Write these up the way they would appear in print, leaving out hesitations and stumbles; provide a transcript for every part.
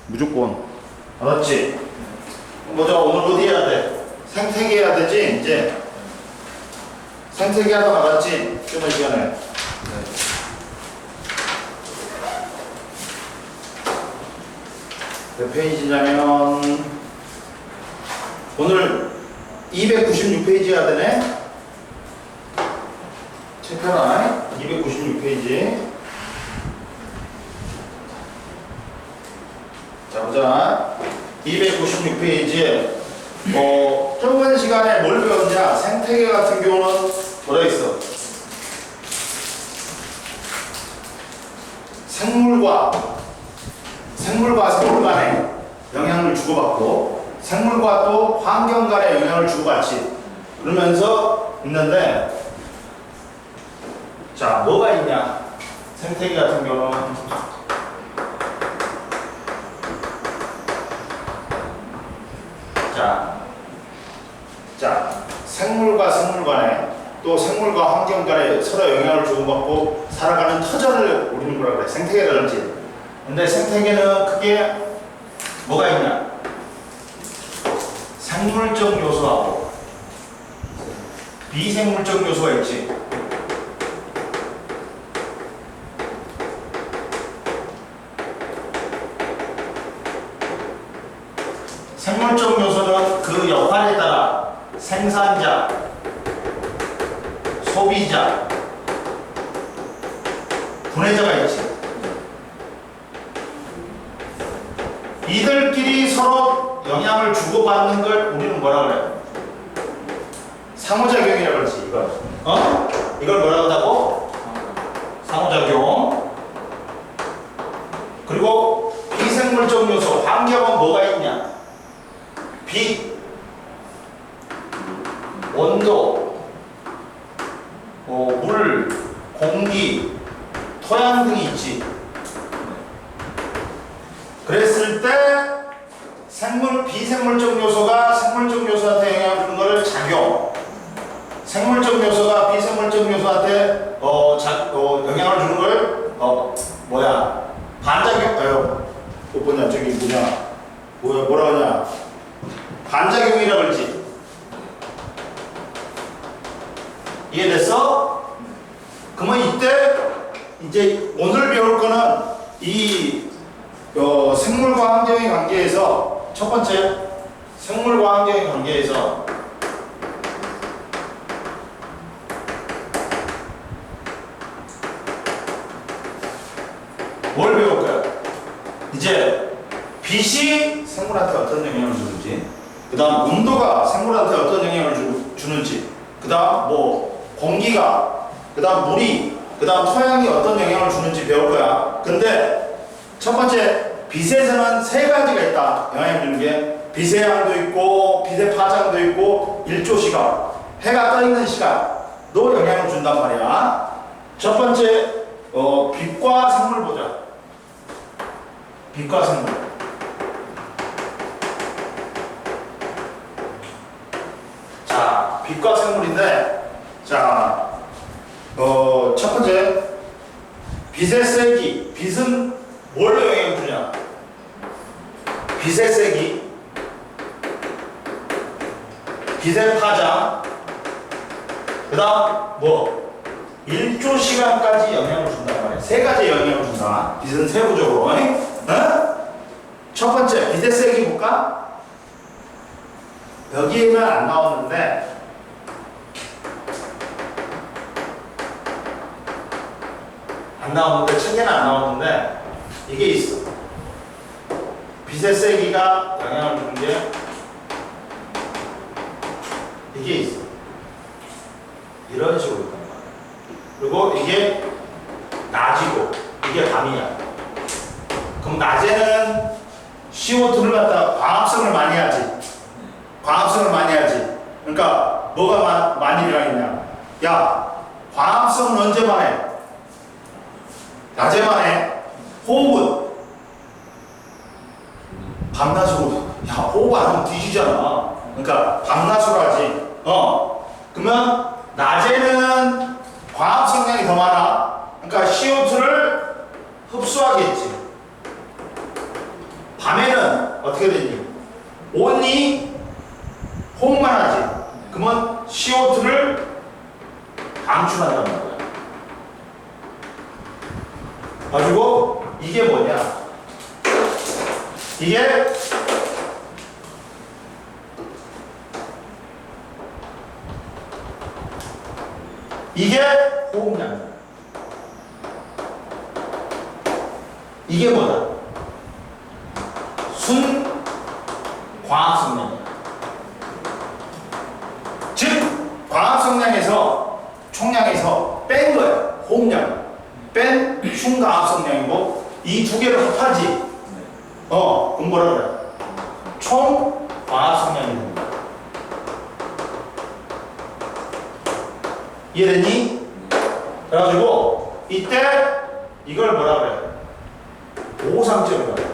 무조건. 알았지? 먼저 오늘 어디 해야 돼? 생태계 해야 되지? 이제 생태계 하다 말았지? 저번 시간에. 몇 페이지냐면 오늘 296페이지 해야 되네? 체크해라. 296페이지. 자, 보자. 296페이지에 저번 시간에 뭘 배웠냐? 생태계 같은 경우는 뭐라 있어? 생물과 생물 간에 영향을 주고받고 생물과 또 환경 간에 영향을 주고받지. 그러면서 있는데 자, 뭐가 있냐? 생태계 같은 경우는 자, 생물과 생물 간에 또 생물과 환경 간에 서로 영향을 주고받고 살아가는 터전을 우리는 뭐라 그래? 생태계라 그러지. 근데 생태계는 크게 뭐가 있냐? 생물적 요소하고 비생물적 요소가 있지. 생물적 요소는 그 역할에 따라 생산자, 소비자, 분해자가 있지. 이들끼리 서로 영향을 주고받는 걸 우리는 뭐라 그래? 상호작용이라고 그러지. 이걸 뭐라고 하고? 상호작용. 그리고 비생물적 요소, 환경은 뭐가 있냐? 빛, 온도, 물, 공기, 토양 등이 있지. 그랬을 때 비생물적 요소가 생물적 요소한테 영향을 주는 것을 작용, 생물적 요소가 비생물적 요소한테 영향을 주는 걸 반작용, 뭐라 하냐? 반작용이라고 그러지. 이해됐어? 그러면 이때 이제 오늘 배울 거는 이 생물과 환경의 관계에서 첫 번째 생물과 환경의 관계에서 뭘 배울 거야? 이제 빛이 생물한테 어떤 영향을 주는지, 그 다음 온도가 생물한테 어떤 영향을 주는지, 그 다음 공기가, 그 다음 물이, 그 다음 토양이 어떤 영향을 주는지 배울 거야. 근데 첫 번째 빛에서는 세 가지가 있다. 영향을 주는 게 빛의 양도 있고 빛의 파장도 있고 일조시간, 해가 떠 있는 시간도 영향을 준단 말이야. 첫 번째 빛과 생물 보자. 빛과 생물. 자, 빛과 생물인데, 자, 첫 번째 빛의 세기. 빛은 뭘로 영향을 주냐? 빛의 세기, 빛의 파장, 그 다음 일조 시간까지 영향을 준단 말이야. 세 가지 영향을 준다. 빛은 세부적으로. 첫 번째 빛의 세기 볼까? 여기에는 안 나오는데 책에는 안 나오는데 이게 있어. 빛의 세기가 영향을 주는 게 이게 있어. 이런 식으로 있단 말이야. 그리고 이게 낮이고 이게 밤이야. 그럼 낮에는 CO2를 갖다가 광합성을 많이 하지. 그러니까 뭐가 많이 일어나겠냐? 야, 광합성은 언제만 해? 낮에만 해. 호흡은 밤낮으로. 야, 호흡 안 하면 뒤지잖아. 그러니까 밤낮으로 하지. 그러면 낮에는 광합 성량이 더 많아. 그러니까 CO2를 흡수하겠지. 밤에는 어떻게 되니? 온이 호흡만 하지. 그러면 CO2를 방출한단 말이야. 가지고 이게 뭐냐? 이게 호흡량이야. 이게 뭐다? 순과학성량이야. 즉 과학성량에서 총량에서 뺀 거야. 호흡량 뺀 순과학성량이고 이 두 개를 합하지. 그럼 뭐라 그래? 총 과학성량이 됩니다. 이해됐니? 그래가지고 이때 이걸 뭐라 그래? 보상점이라고 그래.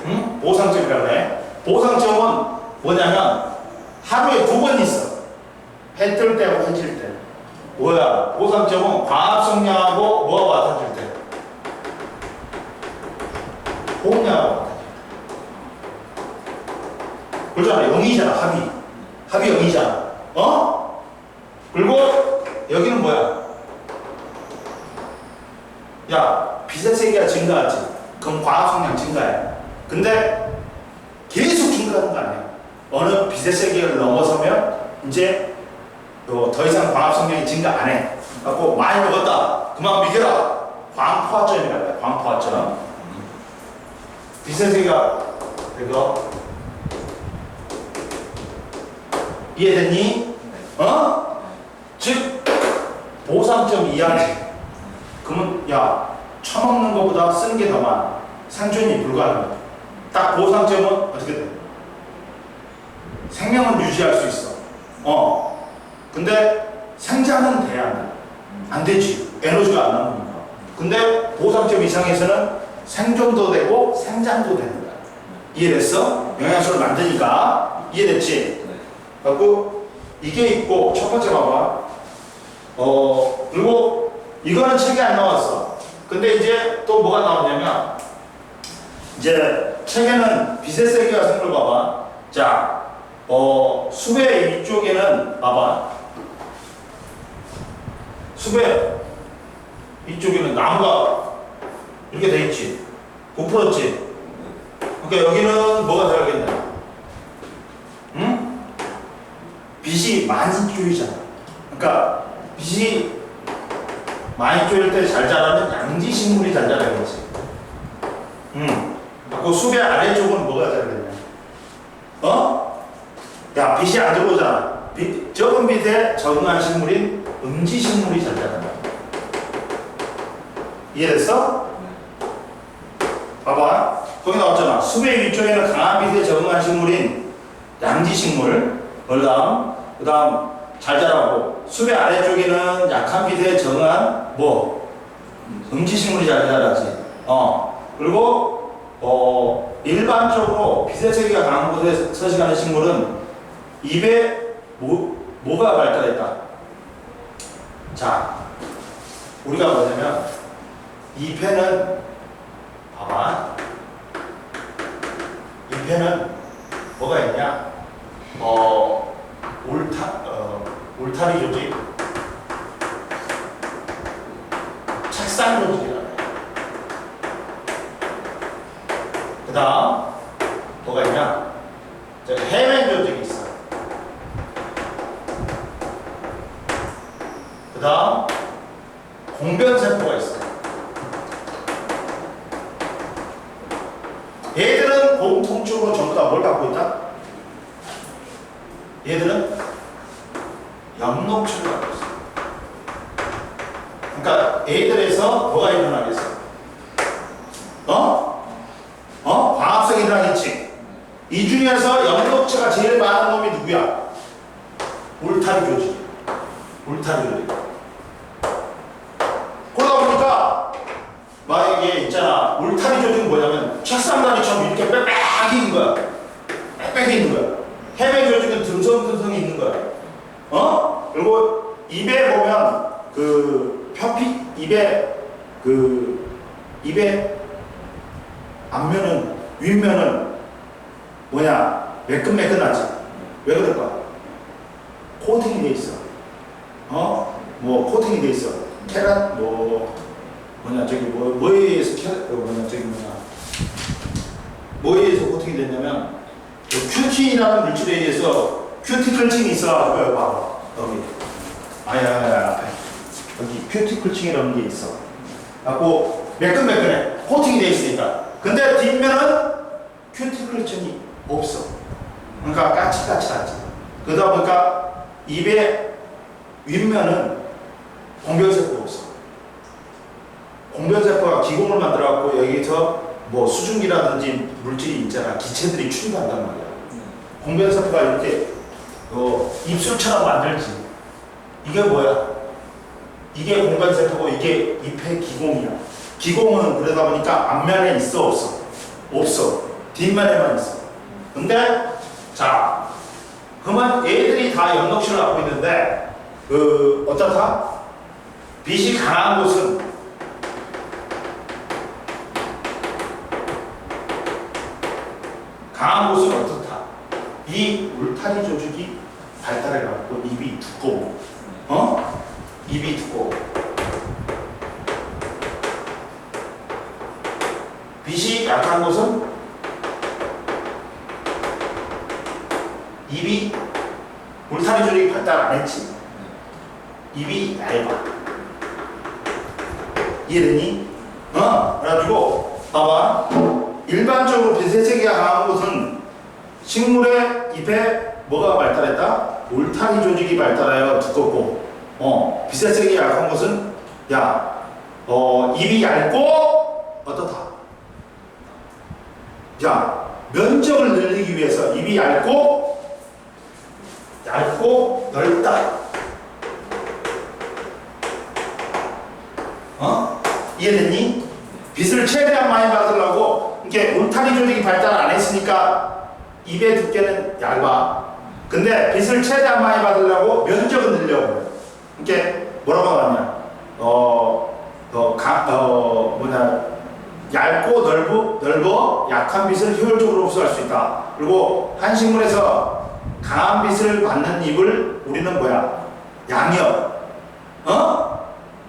응? 보상점이라고 그래. 보상점은 뭐냐면 하루에 2번 있어. 해 뜰 때하고 해 질 때. 뭐야? 보상점은 과합성량하고 뭐하고 같아질 때? 호흡량하고 같아질 때. 그렇잖아. 0이잖아. 합이 0이잖아. 그리고 여기는 뭐야? 야, 빛의 세기가 증가하지. 그럼 과합성량 증가해. 근데 계속 증가하는 거 아니야. 어느 빛의 세기를 넘어서면 이제 더 이상 과합성량이 증가 안 해. 갖고 많이 먹었다. 그만 비켜라. 광포화점이라고 해. 광포화점. 빛의 세기가 이거 이해됐니? 즉 보상점 이하지. 그러면 야, 처먹는 것보다 쓰는 게 더 많아. 생존이 불가능해. 딱 보상점은 어떻게 돼? 생명은 유지할 수 있어. 근데 생장은 돼야 안 돼. 안 되지. 에너지가 안 나오니까. 근데 보상점 이상에서는 생존도 되고 생장도 되는 거야. 이해됐어? 영양소를 만드니까. 이해됐지? 그리고 이게 있고 첫 번째 봐봐. 그리고 이거는 책에 안 나왔어. 근데 이제 또 뭐가 나오냐면 이제 책에는 빛의 세기가 생걸 봐봐. 자, 수배 위쪽에는 봐봐. 수배 이쪽에는 나무가 이렇게 돼 있지. 부풀었지. 그러니까 여기는 뭐가 들어가겠냐? 응? 빛이 많이 쪼이잖아. 그러니까 빛이 많이 쪼일 때 잘 자라는 양지 식물이 잘 자라겠지. 그 수배 아래쪽은 뭐가 자라겠냐? 야, 빛이 안 들어오잖아. 적은 빛에 적응한 식물인 음지 식물이 잘 자란다. 이해됐어? 봐봐. 거기 나왔잖아. 수배 위쪽에는 강한 빛에 적응한 식물인 양지 식물. 그 다음 잘 자라고. 수배 아래쪽에는 약한 빛에 적응한 음지 식물이 잘 자라지. 그리고 일반적으로 빛의 세기가 강한 곳에 서식하는 식물은 입에 뭐가 발달했다. 자, 우리가 뭐냐면 잎에는 봐봐. 잎에는 뭐가 있냐? 울타리 조직, 책상 조직이라고 해. 그 다음 뭐가 있냐? 해면 조직이 있어. 그 다음 공변세포가 있어. 얘들은 공통적으로 전부 다 뭘 갖고 있다? 얘들은 엽록체를 갖고 있어. 그러니까 얘들에서 뭐가 일어나겠어? 과합성이 일어나겠지. 이 중에서 엽록체가 제일 많은 놈이 누구야? 울타리 조직. 울타리 조직. 그러다 보니까 만약에 있잖아. 울타리 조직은 뭐냐면 책상다리처럼 이렇게 빽빽이 있는 거야. 빽빽이 있는 거야. 해면 조직은 듬성듬성이 있는 거야. 그리고 입에 보면 앞면은 윗면은 뭐냐 매끈매끈하지. 왜 그럴까? 코팅이 돼 있어. 뭐 코팅이 돼 있어. 케란 뭐냐 저기 뭐에 의해서 뭐냐 저기 뭐에 의해서 코팅이 됐냐면 큐틴이라는 물질에 의해서 큐티클층이 있어. 봐 여기. 아야 앞에 여기 큐티클층이라는 게 있어. 갖고 매끈매끈해. 코팅이 돼 있으니까. 근데 뒷면은 큐티클층이 없어. 그러니까 까칠까칠하지. 그러다 보니까 입의 윗면은 공변세포가 없어. 공변세포가 기공을 만들어갖고 여기서 뭐 수증기라든지 물질이 있잖아. 기체들이 출입한단 말이야. 공변세포가 이렇게 입술처럼 만들지. 이게 뭐야? 이게 공변세포고 이게 잎의 기공이야. 기공은 그러다 보니까 앞면에 있어 없어? 없어. 뒷면에만 있어. 근데 자 그러면 애들이 다 영역실을 갖고 있는데 어떻다? 빛이 강한 곳은 어떻다? 이 울타리 조직이 발달해갖고 입이 두꺼워. 입이 두꺼워. 빛이 약한 곳은 입이 울타리 조직이 발달 안 했지. 입이 얇아. 이해되니? 그래가지고 봐봐. 일반적으로 빛의 세기가 강한 곳은 식물의 잎에 뭐가 발달했다? 울타리 조직이 발달하여 두껍고, 빛의 세기가 약한 곳은 입이 얇고 어떻다? 면적을 늘리기 위해서 입이 얇고 넓다. 이해됐니? 빛을 최대한 많이 받으려고 이게 울타리 조직이 발달 안 했으니까 입의 두께는 얇아. 근데 빛을 최대한 많이 받으려고 면적을 늘려고. 이게 뭐라고 하냐? 얇고 넓어 약한 빛을 효율적으로 흡수할 수 있다. 그리고 한 식물에서 강한 빛을 받는 잎을 우리는 뭐야? 양엽.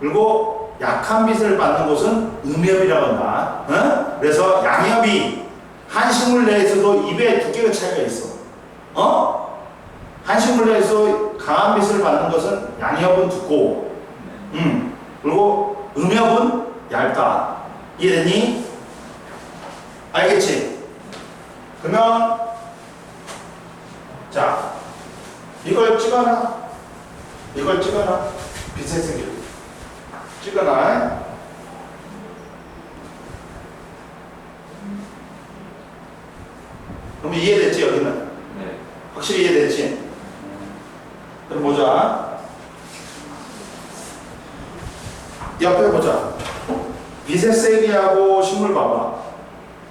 그리고 약한 빛을 받는 곳은 음엽이라고 한다. 그래서 양엽이 한 식물 내에서도 잎의 두께가 차이가 있어. 한 식물 내에서 강한 빛을 받는 것은 양엽은 두꺼워. 그리고 음엽은 얇다. 이해됐니? 알겠지? 그러면 자 이걸 찍어놔. 빛의 세기를 찍어놔. 그럼 이해됐지? 여기는? 네. 확실히 이해됐지? 그럼 보자. 옆에 보자. 빛의 세기하고 식물 봐봐.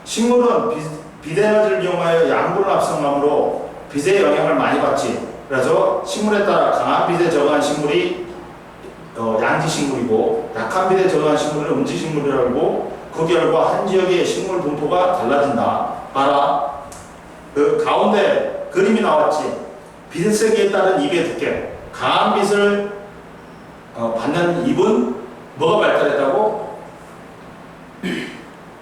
식물은 빛 에너지를 이용하여 양분을 합성함으로 빛의 영향을 많이 받지. 그래서 식물에 따라 강한 빛에 적응한 식물이 양지 식물이고 약한 빛에 적응한 식물을 음지 식물이라고 하고 그 결과 한 지역의 식물 분포가 달라진다. 봐라. 그 가운데 그림이 나왔지. 빛의 세기에 따른 잎의 두께. 강한 빛을 받는 잎은 뭐가 발달했다고?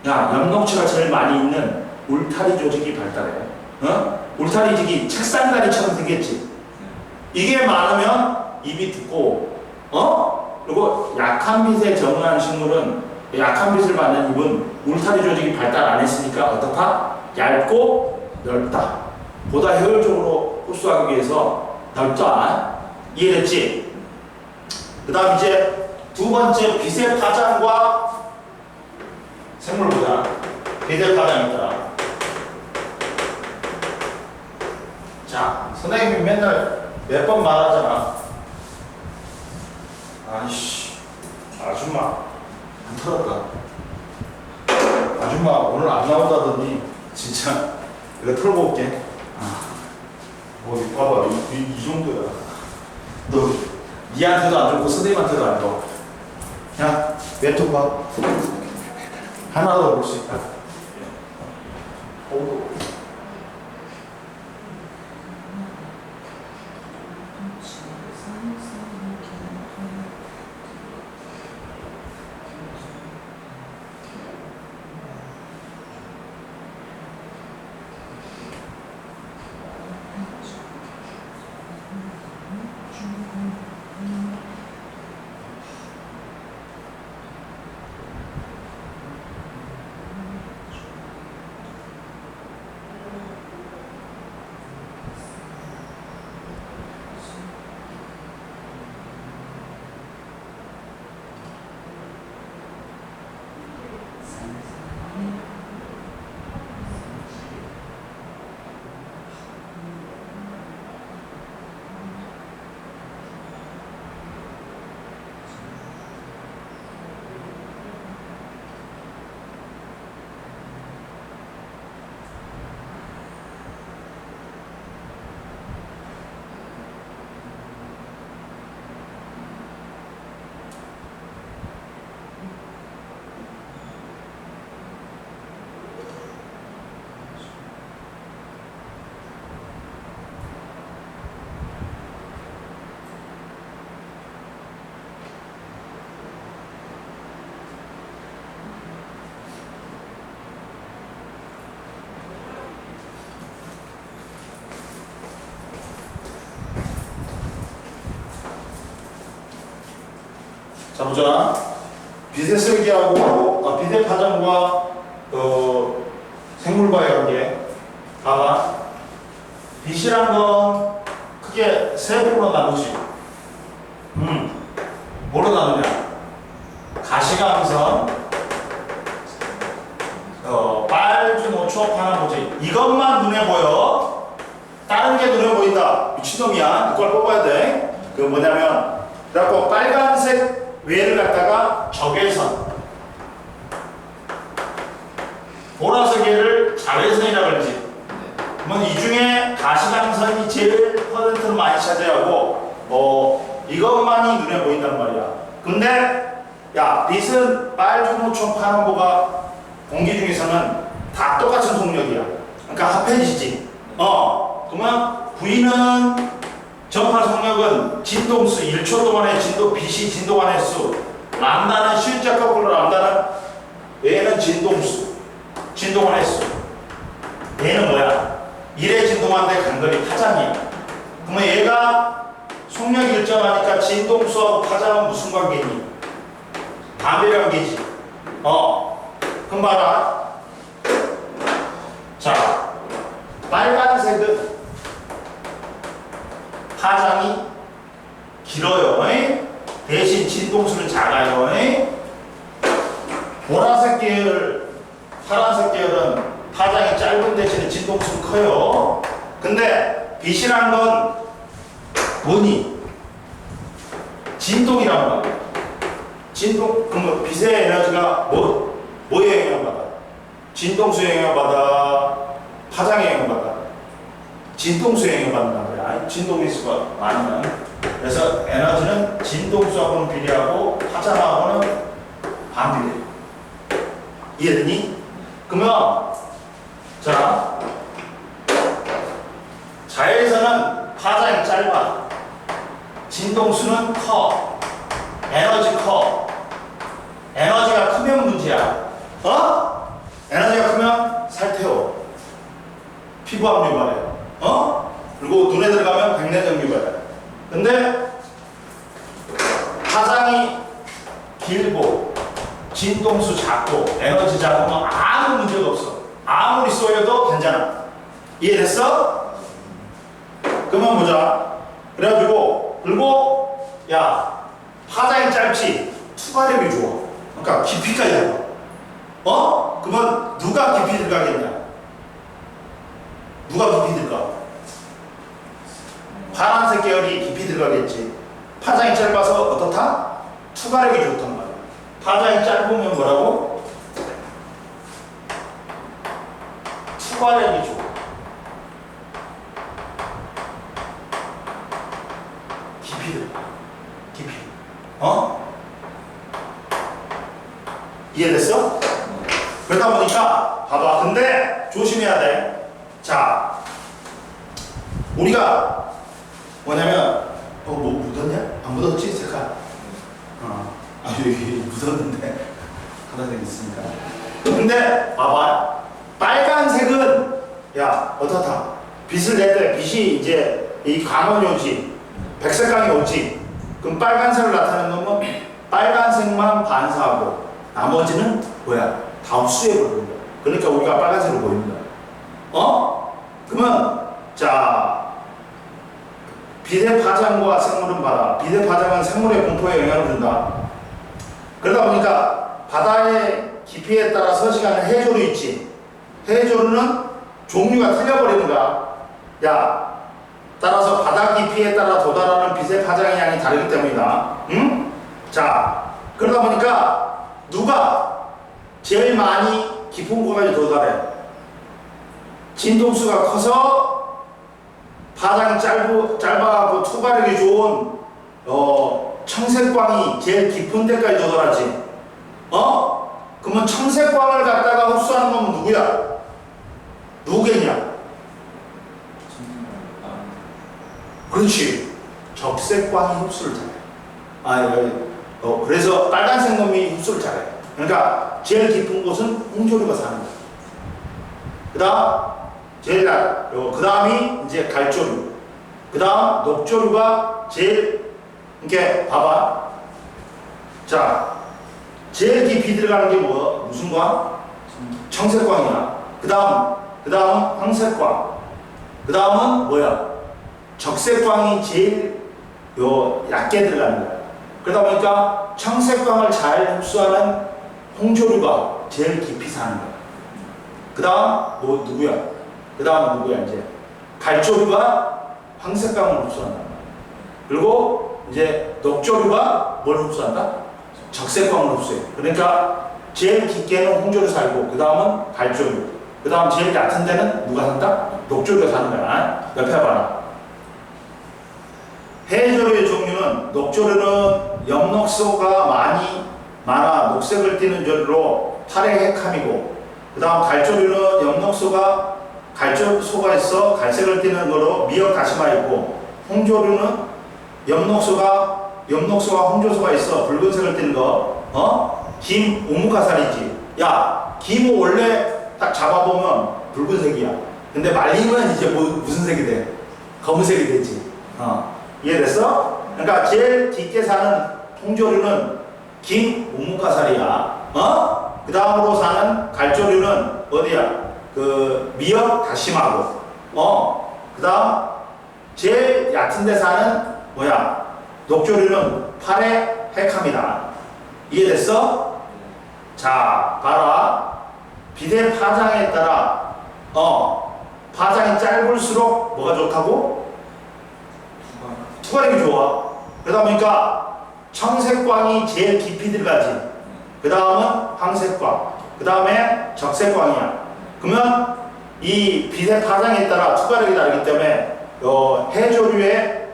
염동체가 제일 많이 있는 울타리 조직이 발달해. 울타리 조직이 책상다리처럼 생겼지. 이게 많으면 잎이 두꺼워. 그리고 약한 빛에 적응한 식물은 약한 빛을 받는 잎은 울타리 조직이 발달 안 했으니까 어떻다? 얇고 넓다. 보다 효율적으로 흡수하기 위해서 넓다. 이해됐지? 그 다음 이제 두 번째 빛의 파장과 생물 보자. 빛의 파장이 있더라. 자, 선생님이 맨날 몇 번 말하잖아. 아이씨, 아줌마 안 털었다. 아줌마 오늘 안 나온다더니 진짜 이거 털고 올게. 봐봐, 이 정도야. 너 니한테도 안 들고 선생님한테도 안 줘. 야, 왼쪽 봐. 하나 더 볼 수 있다. 자 보자. 빛의 설계하고 빛의 파장과 생물과의 관계. 봐봐. 빛이란 건 크게 세 부로 나누지. 뭐로 나누냐? 가시광선, 빨주, 노초, 파란보지. 이것만 눈에 보여. 다른 게 눈에 보인다. 미친놈이야. 이걸 뽑아야 돼. 그 뭐냐면, 그래갖고 빨간색 외를 갖다가 적외선, 보라색 외를 자외선이라고 그러지. 그러면 이 중에 가시광선이 제일 퍼센트를 많이 차지하고, 이것만이 눈에 보인단 말이야. 근데, 야, 빛은 빨주, 노초, 파란보가 공기 중에서는 다 똑같은 속력이야. 그러니까 합해지지. 그러면 V는 전파 속력은 진동수 1초 동안의 빛이 진동하는 수. 람다는 실제 거꾸로 람다는 얘는 진동수. 진동하는 수. 얘는 뭐야? 1에 진동하는데 간거리 파장이야. 그러면 얘가 속력이 일정하니까 진동수하고 파장은 무슨 관계니? 반대 관계지. 그럼 봐라. 자, 빨간색은 파장이 길어요. 대신 진동수는 작아요. 보라색 계열, 파란색 계열은 파장이 짧은 대신에 진동수는 커요. 근데 빛이란 건 뭐니? 진동이란 말이야. 진동, 그러면 빛의 에너지가 뭐에 영향받아? 진동수에 영향받아? 파장에 영향받아? 진동수에 영향받는단 말이야. 진동의 수가 많으면. 그래서 에너지는 진동수하고는 비례하고 파장하고는 반비례. 이해되니? 그러면 자, 자외선은 파장이 짧아. 진동수는 커. 에너지 커. 에너지가 크면 문제야. 에너지가 크면 살 태워. 피부 압류 유발해. 그리고 눈에 들어가면 백내장 유발해. 근데 파장이 길고 진동수 작고 에너지 작으면 아무 문제가 없어. 아무리 쏘여도 괜찮아. 이해됐어? 그러면 보자. 그래가지고 그리고 야, 파장이 짧지 투과력이 좋아. 그러니까 깊이까지 해봐. 그러면 누가 깊이 들어가겠냐? 누가 깊이 들어가? 파란색 계열이 깊이 들어가겠지. 파장이 짧아서 어떻다? 투과력이 좋단 말이야. 파장이 짧으면 뭐라고? 투과력이 좋아. 깊이 들어가. 깊이. 이해됐어? 그러다 보니까 봐봐. 근데 조심해야 돼. 자, 우리가 뭐냐면 뭐 묻었냐? 안 묻었지? 색깔. 여기 묻었는데 하나씩 있습니다. 근데 봐봐. 빨간색은 야 어떻다? 빛을 낼 때 빛이 이제 이 광원이 오지. 백색광이 오지. 그럼 빨간색을 나타내는 건 빨간색만 반사하고 나머지는 뭐야? 다 흡수해버리는 거야. 그러니까 우리가 빨간색을 보이는 거야. 그러면 자, 빛의 파장과 생물은 봐라. 빛의 파장은 생물의 공포에 영향을 준다. 그러다 보니까 바다의 깊이에 따라 서식하는 해조류 있지. 해조류는 종류가 틀려버리는 거야. 야, 따라서 바다 깊이에 따라 도달하는 빛의 파장의 양이 다르기 때문이다. 응? 자, 그러다 보니까 누가 제일 많이 깊은 곳까지 도달해? 진동수가 커서 파장이 짧아가고 투과력이 좋은 청색광이 제일 깊은 데까지 도달하지. 그러면 청색광을 갖다가 흡수하는 건 누구야? 누구겠냐? 그렇지. 적색광이 흡수를 잘해. 그래서 빨간색 놈이 흡수를 잘해. 그러니까 제일 깊은 곳은 홍조류가 사는 거야. 그 다음이 이제 갈조류. 그 다음 녹조류가 제일, 이렇게 봐봐. 자, 제일 깊이 들어가는 게 뭐? 무슨 광? 청색광이야. 그 다음은 황색광. 그 다음은 뭐야? 적색광이 제일 얕게 들어가는 거야. 그러다 보니까 청색광을 잘 흡수하는 홍조류가 제일 깊이 사는 거야. 그 다음 누구야? 그 다음은 누구야? 이제 갈조류가 황색광을 흡수한다. 그리고 이제 녹조류가 뭘 흡수한다? 적색광을 흡수해. 그러니까 제일 깊게는 홍조류 살고, 그 다음은 갈조류, 그 다음 제일 얕은 데는 누가 산다? 녹조류가 사는 거야. 옆에 봐라. 해조류의 종류는, 녹조류는 엽록소가 많아 녹색을 띠는 조류로 탈핵함이고, 그 다음 갈조류는 엽록소가 갈조소가 있어 갈색을 띠는 거로 미역 다시마 있고, 홍조류는 엽록소가 홍조소가 있어 붉은색을 띠는 거, 김 오목가살이지. 야, 김은 원래 딱 잡아보면 붉은색이야. 근데 말리면 이제 무슨 색이 돼? 검은색이 되지. 이해됐어? 그러니까 제일 깊게 사는 홍조류는 김 오목가살이야. 그 다음으로 사는 갈조류는 어디야? 그 미역 다시마고. 그 다음 제일 얕은 데 사는 뭐야? 녹조류는 팔의 핵함이다. 이해됐어? 자, 봐라. 비대 파장에 따라 파장이 짧을수록 뭐가 좋다고? 투과력이 좋아. 그러다 보니까 청색광이 제일 깊이 들어가지. 그 다음은 황색광, 그 다음에 적색광이야. 그러면 이 비대 파장에 따라 투과력이 다르기 때문에 해조류의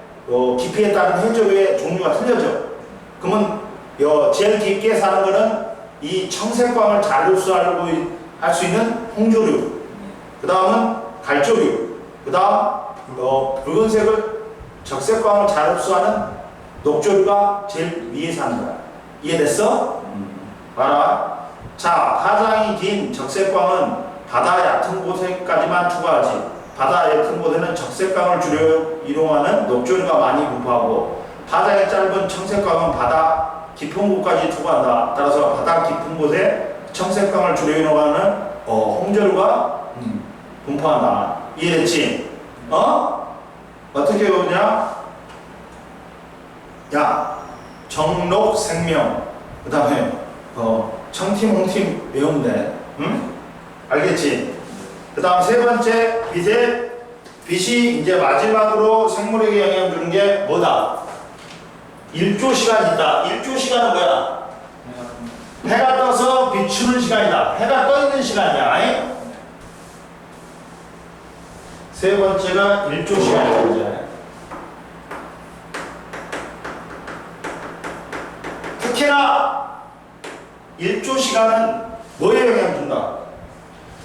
깊이에 따른 해조류의 종류가 틀려져. 그러면 제일 깊게 사는 거는 이 청색광을 잘 흡수하려고 할 수 있는 홍조류, 그 다음은 갈조류, 그 다음 붉은색을 적색광을 잘 흡수하는 녹조류가 제일 위에 사는 거야. 이해됐어? 봐라. 자, 파장이 긴 적색광은 바다 얕은 곳에까지만 투과하지. 바다 얕은 곳에는 적색광을 주로 이용하는 녹조류가 많이 분포하고, 파장이 짧은 청색광은 바다 깊은 곳까지 투과한다. 따라서 바다 깊은 곳에 청색광을 주로 이용하는 홍조류가 분포한다. 이해됐지? 어떻게 배우냐? 야, 정록 생명, 그 다음에 청팀 홍팀 외우면 돼. 응? 알겠지? 그 다음 세 번째, 빛이 이제 마지막으로 생물에게 영향 주는 게 뭐다? 일조 시간이 있다. 일조 시간은 뭐야? 해가 떠서 비추는 시간이다. 해가 떠 있는 시간이야. 세 번째가 일조 시간이다. 이제. 특히나 일조 시간은 뭐에 영향을 준다?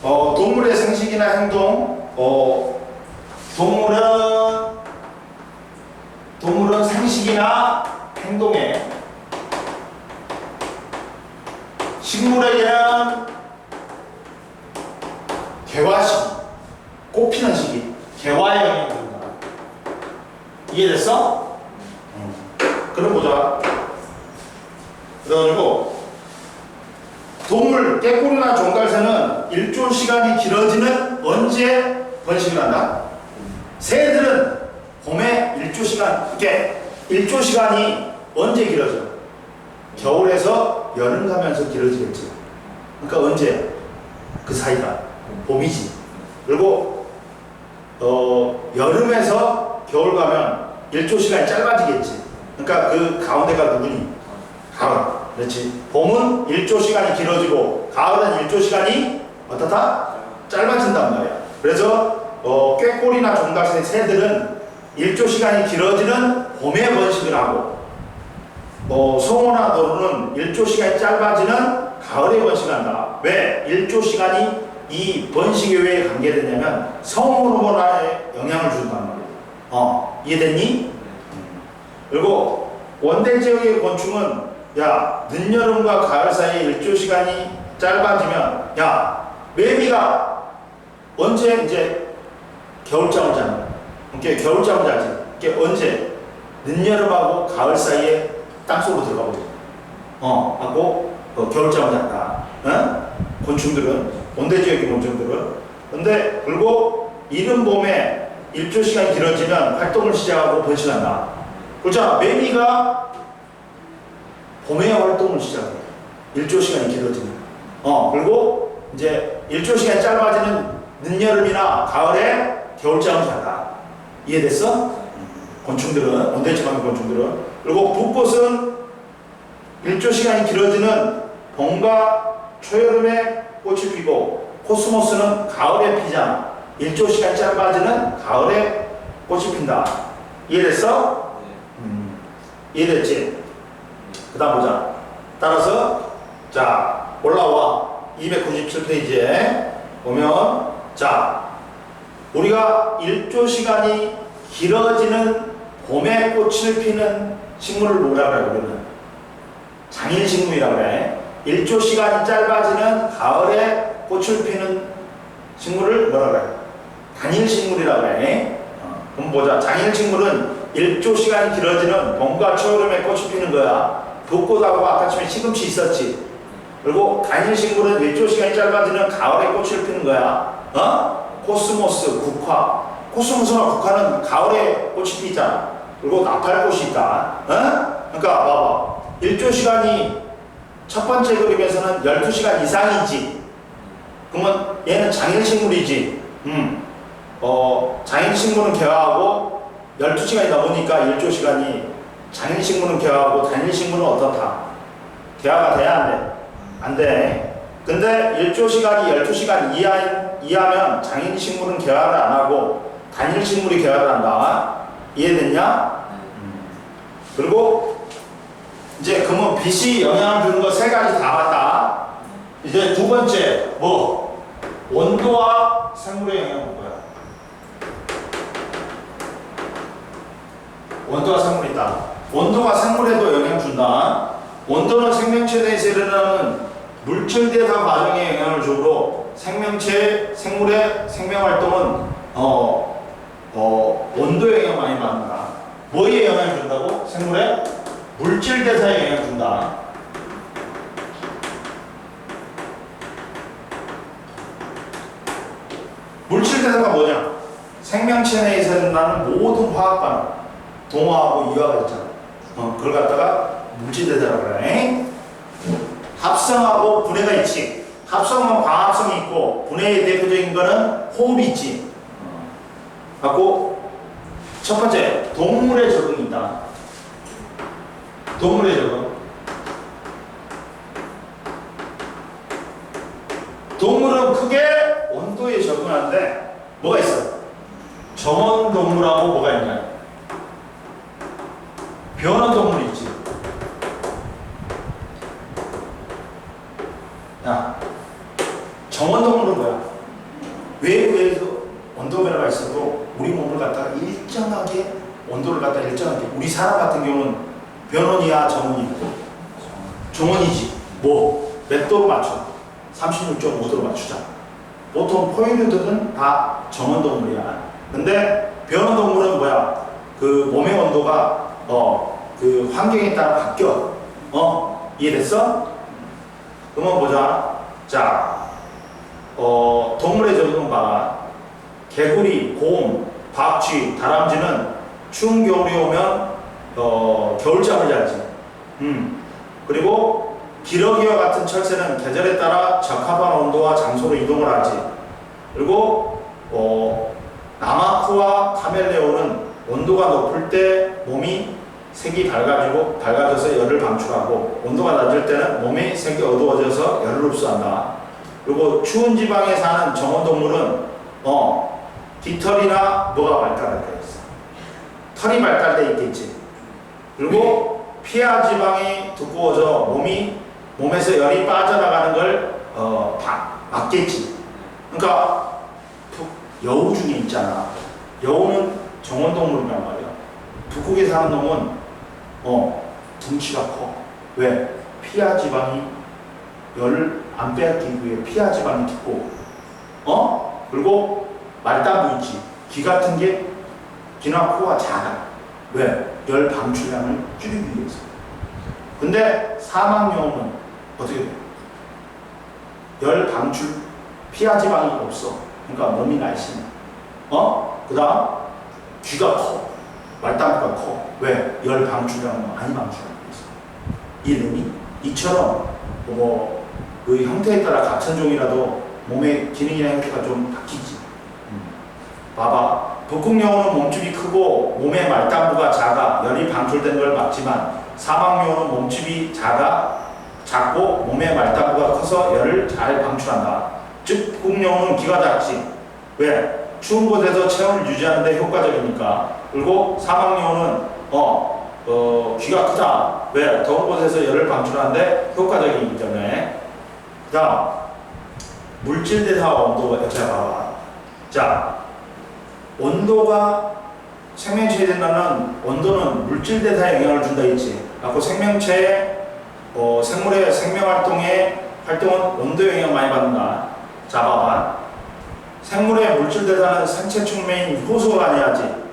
동물의 생식이나 행동, 동물은 생식이나 행동에, 식물에게는 개화 시기, 꽃피는 시기, 개화에 영향을 준다. 이해됐어? 그럼 보자. 그래가지고 동물, 깨꼬리나 종갈새는 일조 시간이 길어지는 언제 번식을 한다? 새들은 봄에 일조 시간, 이렇게 일조 시간이 언제 길어져? 겨울에서 여름 가면서 길어지겠지. 그러니까 언제? 그 사이가 봄이지. 그리고 여름에서 겨울 가면 일조 시간이 짧아지겠지. 그러니까 그 가운데가 누구니? 가을. 그렇지. 봄은 일조 시간이 길어지고 가을은 일조 시간이 어떻다? 짧아진단 말이야. 그래서 꾀꼬리나 종갈새 새들은 일조 시간이 길어지는 봄에 번식을 하고, 송어나 노루는 일조 시간이 짧아지는 가을에 번식한다. 왜? 일조 시간이 이 번식에 왜 관계되냐면 성호르몬에 영향을 준단 말이야. 이해됐니? 그리고 원대 지역의 곤충은 늦여름과 가을 사이에 일조 시간이 짧아지면 매미가 언제 이제 겨울잠을 자는, 이렇게 겨울잠을 자지. 이게 언제? 늦여름하고 가을 사이에 땅속으로 들어가 버려. 하고 겨울잠을 잔다. 곤충들은 온대지역의 곤충들은. 근데 그리고 이른 봄에 일조 시간이 길어지면 활동을 시작하고 번식한다. 그렇잖아. 매미가 봄에 활동을 시작해. 일조 시간이 길어지면. 그리고 이제 일조 시간이 짧아지는 늦여름이나 가을에 겨울잠을 잔다. 이해됐어? 곤충들은, 온대지방의 곤충들은. 그리고 붓꽃은 일조 시간이 길어지는 봄과 초여름에 꽃이 피고, 코스모스는 가을에 피잖아. 일조 시간이 짧아지는 가을에 꽃이 핀다. 이해됐어? 이해됐지? 그 다음 보자. 따라서 자 올라와. 297페이지에 보면 자 우리가 일조 시간이 길어지는 봄에 꽃을 피는 식물을 뭐라 그래? 우리는 장일식물이라고 그래. 일조 시간이 짧아지는 가을에 꽃을 피는 식물을 뭐라 그래? 단일식물이라고 그래. 그럼 보자. 장일식물은 일조 시간이 길어지는 봄과 초여름에 꽃이 피는 거야. 붓꽃하고 아까 전에 시금치 있었지. 그리고 단일식물은 일조 시간이 짧아지는 가을에 꽃을 피는 거야. 코스모스, 국화. 코스모스나 국화는 가을에 꽃이 피잖아. 그리고 나팔꽃이 있다. 그러니까 봐봐. 일조 시간이 첫 번째 그림에서는 12시간 이상이지. 그러면 얘는 장일식물이지. 장일식물은 개화하고 12시간이 넘으니까 일조 시간이, 장일식물은 개화하고 단일식물은 어떻다? 개화가 돼야 안 돼? 안 돼. 근데 일조 시간이 12시간 이하면 장일식물은 개화를 안 하고 단일식물이 개화를 한다. 이해됐냐? 그리고 이제 그러면 빛이 영향을 주는 거 세 가지 다 봤다. 이제 두 번째 뭐? 온도와 생물의 영향을 볼 거야. 온도와 생물이 있다. 온도가 생물에도 영향을 준다. 온도는 생명체 내에서 일어나는 물질 대사 과정에 영향을 주고, 생물의 생명활동은 온도에 영향을 많이 받는다. 뭐에 영향을 준다고? 생물의 물질 대사에 영향을 준다. 물질 대사가 뭐냐? 생명체 내에서 일어나는 모든 화학 반응, 동화하고 이화가 있잖아. 그걸 갖다가 물질 대사라고 그래. 합성하고 분해가 있지. 합성은 광합성이 있고, 분해의 대표적인 거는 호흡이 있지. 갖고 첫 번째, 동물의 적응이 있다. 동물의 적응. 동물은 크게 온도에 적응하는데 뭐가 있어? 정원동물하고 뭐가 있냐? 변온동물이 있지. 야, 정원동물은 뭐야? 외부에서 온도 변화가 있어도 우리 몸을 갖다가 일정하게, 온도를 갖다가 일정하게, 우리 사람 같은 경우는 변온이야 정온이야? 정온이지. 뭐 몇 도로 맞춰? 36.5도로 맞추자. 보통 포유류들은 다 정온동물이야. 근데 변온동물은 뭐야? 그 몸의 온도가 그 환경에 따라 바뀌어. 이해됐어? 그러면 보자. 자, 동물의 적응은 봐라. 개구리, 곰, 박쥐, 다람쥐는 추운 겨울이 오면 겨울잠을 자지. 그리고 기러기와 같은 철새는 계절에 따라 적합한 온도와 장소로 이동을 하지. 그리고 나마쿠와 카멜레온은 온도가 높을 때 몸이 색이 밝아져서 열을 방출하고, 온도가 낮을 때는 몸의 색이 어두워져서 열을 흡수한다. 그리고 추운 지방에 사는 정원동물은 깃털이나 뭐가 발달돼 있어. 털이 발달돼 있겠지. 그리고 피하 지방이 두꺼워져 몸에서 열이 빠져나가는 걸 막겠지. 그러니까 여우 중에 있잖아. 여우는 정원동물이란 말이야. 북극에 사는 놈은 덩치가 커. 왜? 피하 지방이 열을 안 빼앗기기 위해 피하 지방이 깊고, 그리고 말단부 있지. 귀 같은 게, 귀나 코가 작아. 왜? 열 방출량을 줄이기 위해서. 근데 사막여우는 어떻게 돼? 열 방출 피하 지방이 없어. 그러니까 몸이 날씬해. 그 다음 귀가 커. 말단부가 커. 왜? 열 방출이라는 거 많이 방출하고 있어. 이름이 이처럼 그 형태에 따라 같은 종이라도 몸의 기능이나 형태가 좀 바뀌지. 봐봐. 북극여우는 몸집이 크고 몸의 말단부가 작아 열이 방출된 걸 막지만 사막여우는 몸집이 작고 몸의 말단부가 커서 열을 잘 방출한다. 즉 북극여우는 귀가 작지. 왜? 추운 곳에서 체온을 유지하는 데 효과적이니까. 그리고 사막여우는 귀가 크다. 왜? 더운 곳에서 열을 방출하는 데 효과적이기 때문에. 그 다음 물질대사와 온도가 자 봐봐. 자, 온도가 생명체에 된다는 온도는 물질대사에 영향을 준다 했지. 아까 생명체의 생물의 생명활동은 온도에 영향 많이 받는다. 자 봐봐. 생물의 물질대사는 생체 측면인 효소가 아니야지.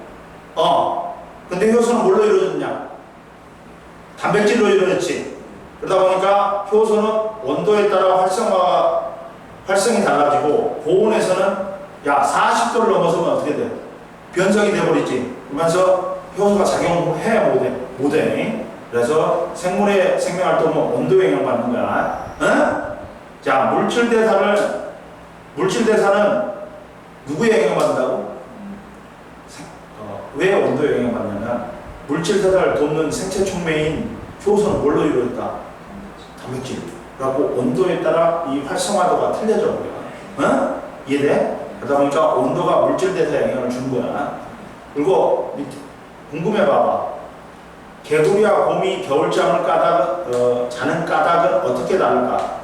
근데 효소는 뭘로 이루어졌냐? 단백질로 이루어졌지. 그러다 보니까 효소는 온도에 따라 활성이 달라지고 고온에서는 40도를 넘어서면 어떻게 돼? 변성이 돼버리지. 그러면서 효소가 작용을 해? 못해. 그래서 생물의 생명활동은 온도에 영향받는 거야. 자, 물질대사는 누구에 영향받는다고? 왜 온도에 영향받냐면 물질대사를 돕는 생체 촉매인 효소는 뭘로 이루어졌다? 단백질. 그래갖고 온도에 따라 이 활성화도가 틀려져 버려. 이해돼? 그러다 보니까 온도가 물질대사에 영향을 주는 거야. 그리고 궁금해 봐봐. 개구리와 곰이 겨울잠을 자는 까닭은 어떻게 다를까?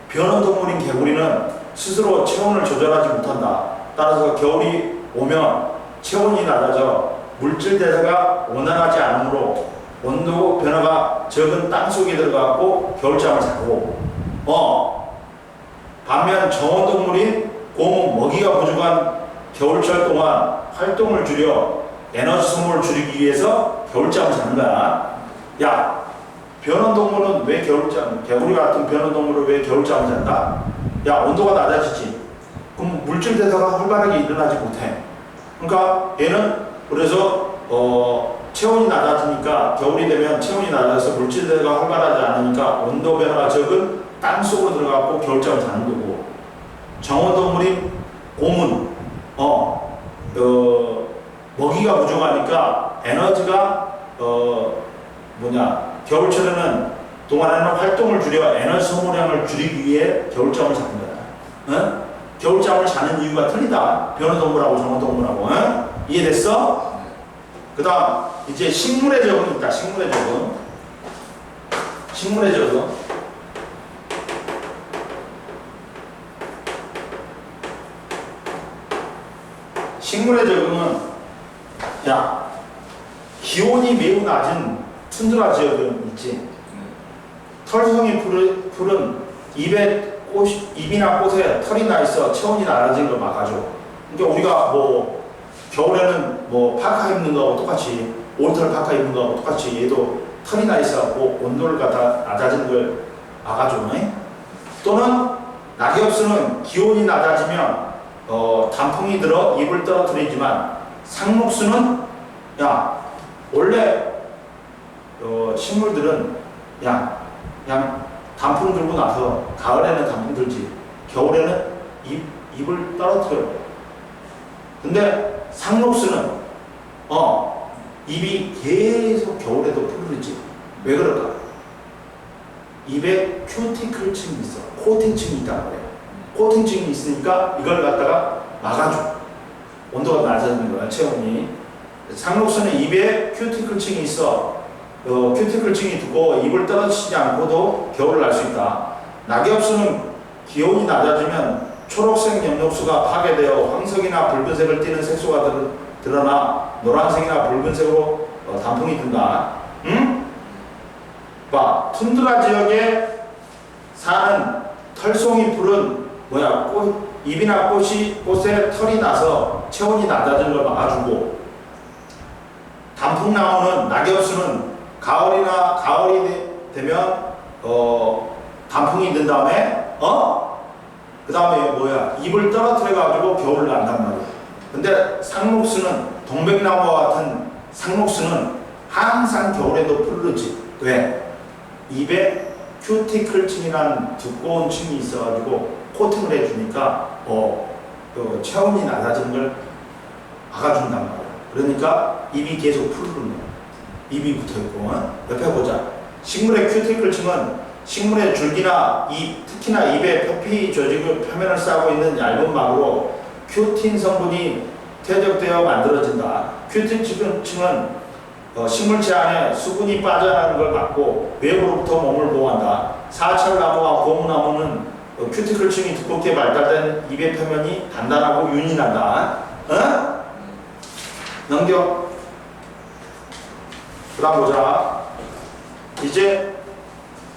변온동물인 개구리는 스스로 체온을 조절하지 못한다. 따라서 겨울이 오면 체온이 낮아져 물질대사가 원활하지 않으므로 온도 변화가 적은 땅속에 들어가고 겨울잠을 자고, 반면 정온동물인 곰은 먹이가 부족한 겨울철 동안 활동을 줄여 에너지 소모를 줄이기 위해서 겨울잠을 자는 거야. 야, 변온동물은 왜 개구리 같은 변온동물은 왜 겨울잠을 잔다? 야, 온도가 낮아지지. 그럼 물질대사가 활발하게 일어나지 못해. 그러니까 얘는 그래서 체온이 낮아지니까 겨울이 되면 체온이 낮아서 물질대사가 활발하지 않으니까 온도 변화가 적은 땅속으로 들어가고 겨울잠을 자는 거고, 정온동물인 곰은 먹이가 부족하니까 에너지가 겨울철에는 동안에는 활동을 줄여 에너지 소모량을 줄이기 위해 겨울잠을 자는 거야. 겨울잠을 자는 이유가 틀리다. 변온동물하고 정온동물하고. 이해됐어? 그 다음 이제 식물의 적응 있다. 식물의 적응. 식물의 적응은 기온이 매우 낮은 툰드라 지역은 있지. 털성이 풀은 입이나 꽃에 털이 나 있어 체온이 낮아진 걸 막아줘. 그러니까 우리가 겨울에는 파카 입는 거하고 똑같이, 올털 파카 입는 거하고 똑같이 얘도 털이 나 있어 온도를 낮아지는 걸 막아줘. 또는 낙엽수는 기온이 낮아지면 단풍이 들어 잎을 떨어뜨리지만 상록수는 원래 식물들은 그냥 단풍 들고 나서 가을에는 단풍 들지 겨울에는 잎을 떨어뜨려요. 근데 상록수는 잎이 계속 겨울에도 푸르지. 왜 그럴까? 잎에 큐티클층이 있어. 코팅층이 있다고 그래요. 코팅층이 있으니까 이걸 갖다가 막아줘. 온도가 낮아지는 거야, 체온이. 상록수는 잎에 큐티클층이 있어. 큐티클층이 두고 잎을 떨어지지 않고도 겨울을 날 수 있다. 낙엽수는 기온이 낮아지면 초록색 엽록수가 파괴되어 황색이나 붉은색을 띠는 색소가 드러나 노란색이나 붉은색으로 단풍이 든다. 봐, 툰드라 지역에 사는 털송이 풀은 잎이나 꽃에 털이 나서 체온이 낮아지는 걸 막아주고, 단풍나무는 낙엽수는 가을이 되면 단풍이 든 다음에 그 다음에 뭐야 잎을 떨어뜨려 가지고 겨울을 난단 말이야. 근데 상록수는 동백나무와 같은 상록수는 항상 겨울에도 푸르지. 왜? 잎에 큐티클층이라는 두꺼운 층이 있어가지고 코팅을 해주니까 체온이 낮아지는 걸 막아준단 말이야. 그러니까 잎이 계속 푸르는 거야. 잎이 붙어있고. 옆에 보자. 식물의 큐티클층은 식물의 줄기나 잎, 특히나 잎의 표피 조직의 표면을 싸고 있는 얇은 막으로 큐틴 성분이 퇴적되어 만들어진다. 큐티클층은 식물체 안에 수분이 빠져나가는 걸 막고 외부로부터 몸을 보호한다. 사철나무와 고무나무는 큐티클층이 두껍게 발달된 잎의 표면이 단단하고 윤이 난다. 넘겨. 그 다음 보자. 이제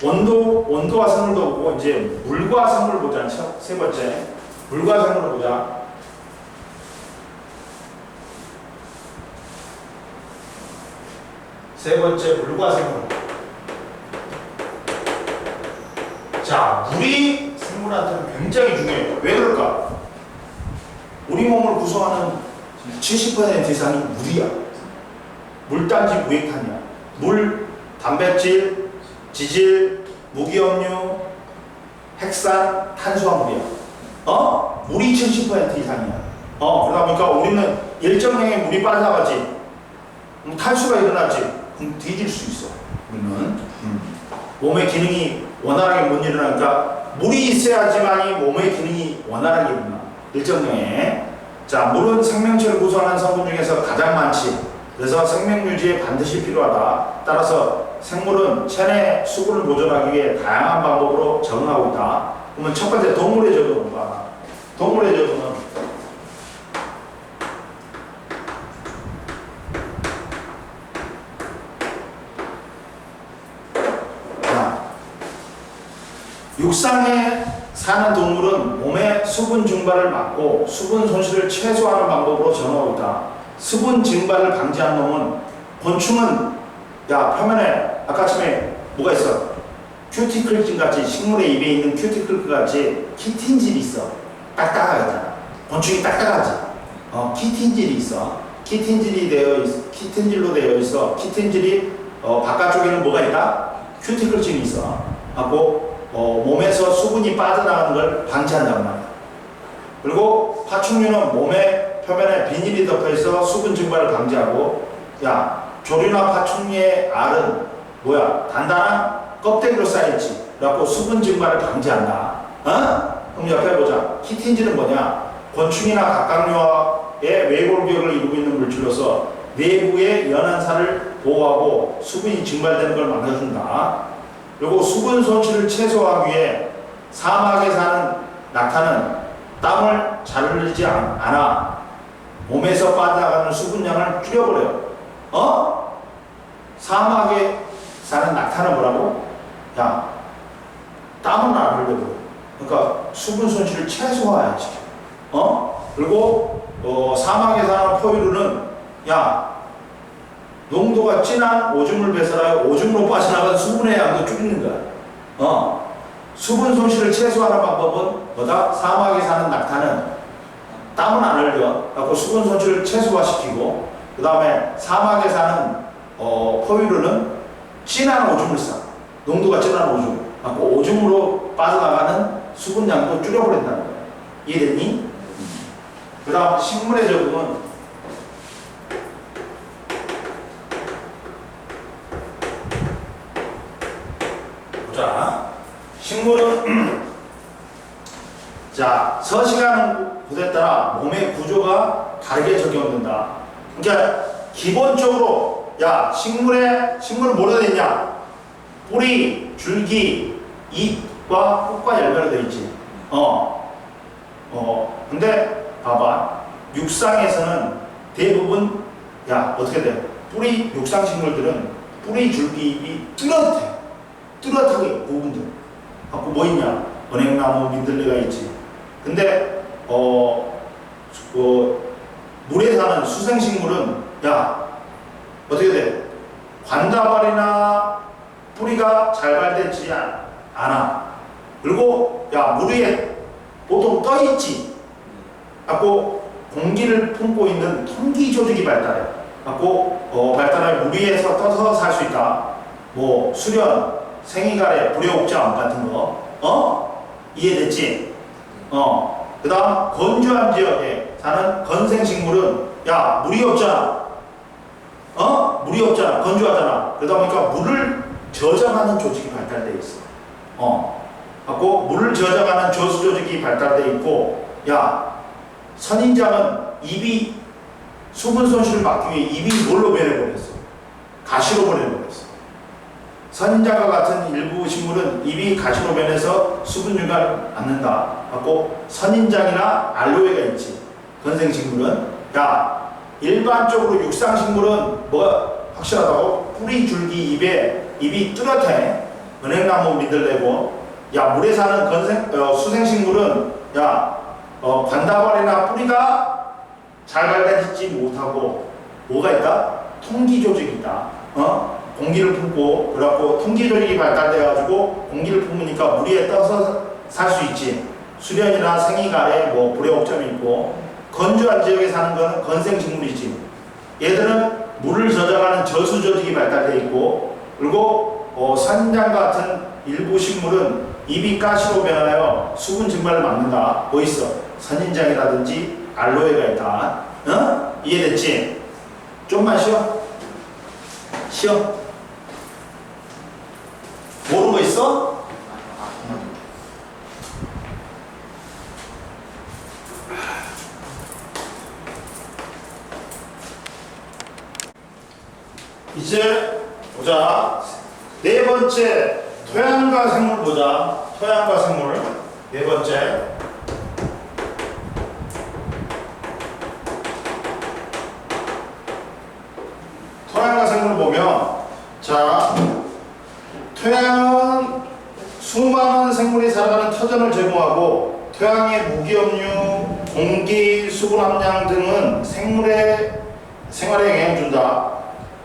온도와 생물도 보고 이제 물과 생물을 보자. 세 번째. 물과 생물을 보자. 세 번째, 물과 생물. 자, 물이 생물한테는 굉장히 중요해요. 왜 그럴까? 우리 몸을 구성하는 70% 이상이 물이야. 물단지 무액탄이야. 물, 단백질, 지질, 무기염류, 핵산, 탄수화물이야. 물이 70% 이상이야. 그러다 보니까 우리는 일정량의 물이 빠져나가지. 탈수가 일어나지. 그럼 뒤질 수 있어. 우리는 몸의 기능이 원활하게 못 일어나니까 물이 있어야지만이 몸의 기능이 원활하게 일어나. 일정량의. 자, 물은 생명체를 구성하는 성분 중에서 가장 많지. 그래서 생명 유지에 반드시 필요하다. 따라서 생물은 체내 수분을 보존하기 위해 다양한 방법으로 적응하고 있다. 그러면 첫 번째 동물의 적응을 봐. 동물의 적응은 육상에 사는 동물은 몸의 수분 증발을 막고 수분 손실을 최소화하는 방법으로 적응하고 있다. 수분 증발을 방지하는 놈은 곤충은 표면에 아까 처음에 뭐가 있어? 큐티클 같이 식물의 입에 있는 큐티클 같이 키틴질이 있어. 딱딱하잖아. 곤충이 딱딱하지. 키틴질이 있어. 키틴질로 되어 있어. 키틴질이 바깥쪽에는 뭐가 있다? 큐티클층이 있어. 하고 몸에서 수분이 빠져나가는 걸 방지한단 말이야. 그리고 파충류는 몸의 표면에 비닐이 덮여있어 수분 증발을 방지하고, 조류나 파충류의 알은 뭐야? 단단한 껍데기로 쌓여있지. 그래갖고 수분 증발을 방지한다. 그럼 옆에 보자. 키틴질은 뭐냐? 곤충이나 각각류의 외골격을 이루고 있는 물질로서 내부의 연한 살을 보호하고 수분이 증발되는 걸 막아준다. 그리고 수분 손실을 최소화하기 위해 사막에 사는 낙타는 땀을 잘 흘리지 않아 몸에서 빠져나가는 수분량을 줄여버려요. 사막에 사는 낙타는 뭐라고? 땀은 안 흘려버려. 그러니까 수분 손실을 최소화해야지. 그리고 사막에 사는 포유류는 농도가 진한 오줌을 배설하여 오줌으로 빠져나가는 수분의 양도 줄이는 거야. 수분 손실을 최소화하는 방법은 뭐다? 사막에 사는 낙타는 땀은 안 흘려. 그래서 수분 손실을 최소화시키고, 그 다음에 사막에 사는 포유류는 진한 오줌을 싸. 농도가 진한 오줌. 그래서 오줌으로 빠져나가는 수분량도 줄여버린다는 거야. 이해됐니? 그 다음 식물의 적응은 식물은 서식하는 곳에 따라 몸의 구조가 다르게 적용된다. 그러니까 기본적으로 식물은 뭐로 되어 있냐? 뿌리, 줄기, 잎과 꽃과 열매로 되어 있지. 근데 봐봐. 육상에서는 대부분 어떻게 돼? 육상 식물들은 뿌리, 줄기, 잎이 뚜렷하게 부분들. 뭐 있냐? 은행나무, 민들레가 있지. 근데 물에 사는 수생식물은 어떻게 돼? 관다발이나 뿌리가 잘 떠 있지. 갖고 공기를 품고 있는 통기 조직이 발달해. 갖고 발달해 물 위에서 떠서 살 수 있다. 뭐 수련, 생이가래, 불의옥잠 같은 거. 이해됐지? 그 다음 건조한 지역에 사는 건생식물은 야 물이 없잖아. 물이 없잖아. 건조하잖아. 그러다 보니까 물을 저장하는 조직이 발달되어 있어. 갖고 물을 저장하는 저수 조직이 발달되어 있고, 야 선인장은 입이 수분 손실을 막기 위해 입이 뭘로 변해버렸어? 가시로 변해버렸어. 선인장과 같은 일부 식물은 입이 가시로 변해서 수분 유관을 받는다. 갖고 선인장이나 알로에가 있지. 건생식물은 야 일반적으로 육상식물은 뭐 확실하다고? 뿌리 줄기 입이 뚜렷해. 은행나무 민들레고, 야 물에 사는 수생식물은 야 관다발이나 뿌리가 잘 발달되지 못하고 뭐가 있다? 통기 조직이 있다. 공기를 품고, 그래갖고 통기 조직이 발달돼가지고 공기를 품으니까 물 위에 떠서 살 수 있지. 수련이나 생이가래, 뭐 불의옥점이 있고, 건조한 지역에 사는 거는 건생식물이지. 얘들은 물을 저장하는 저수 조직이 발달돼 있고, 그리고 산장 같은 일부 식물은 입이 가시로 변하여 수분 증발을 막는다. 뭐 있어? 선인장이라든지 알로에가 있다. 이해됐지? 좀만 쉬어. 모르는 거 있어? 이제 보자. 네 번째, 토양과 생물 보자. 토양과 생물. 네 번째. 토양과 생물을 보면, 자, 토양은 수많은 생물이 살아가는 터전을 제공하고, 토양의 무기업류, 공기, 수분 함량 등은 생물의 생활에 영향을 준다.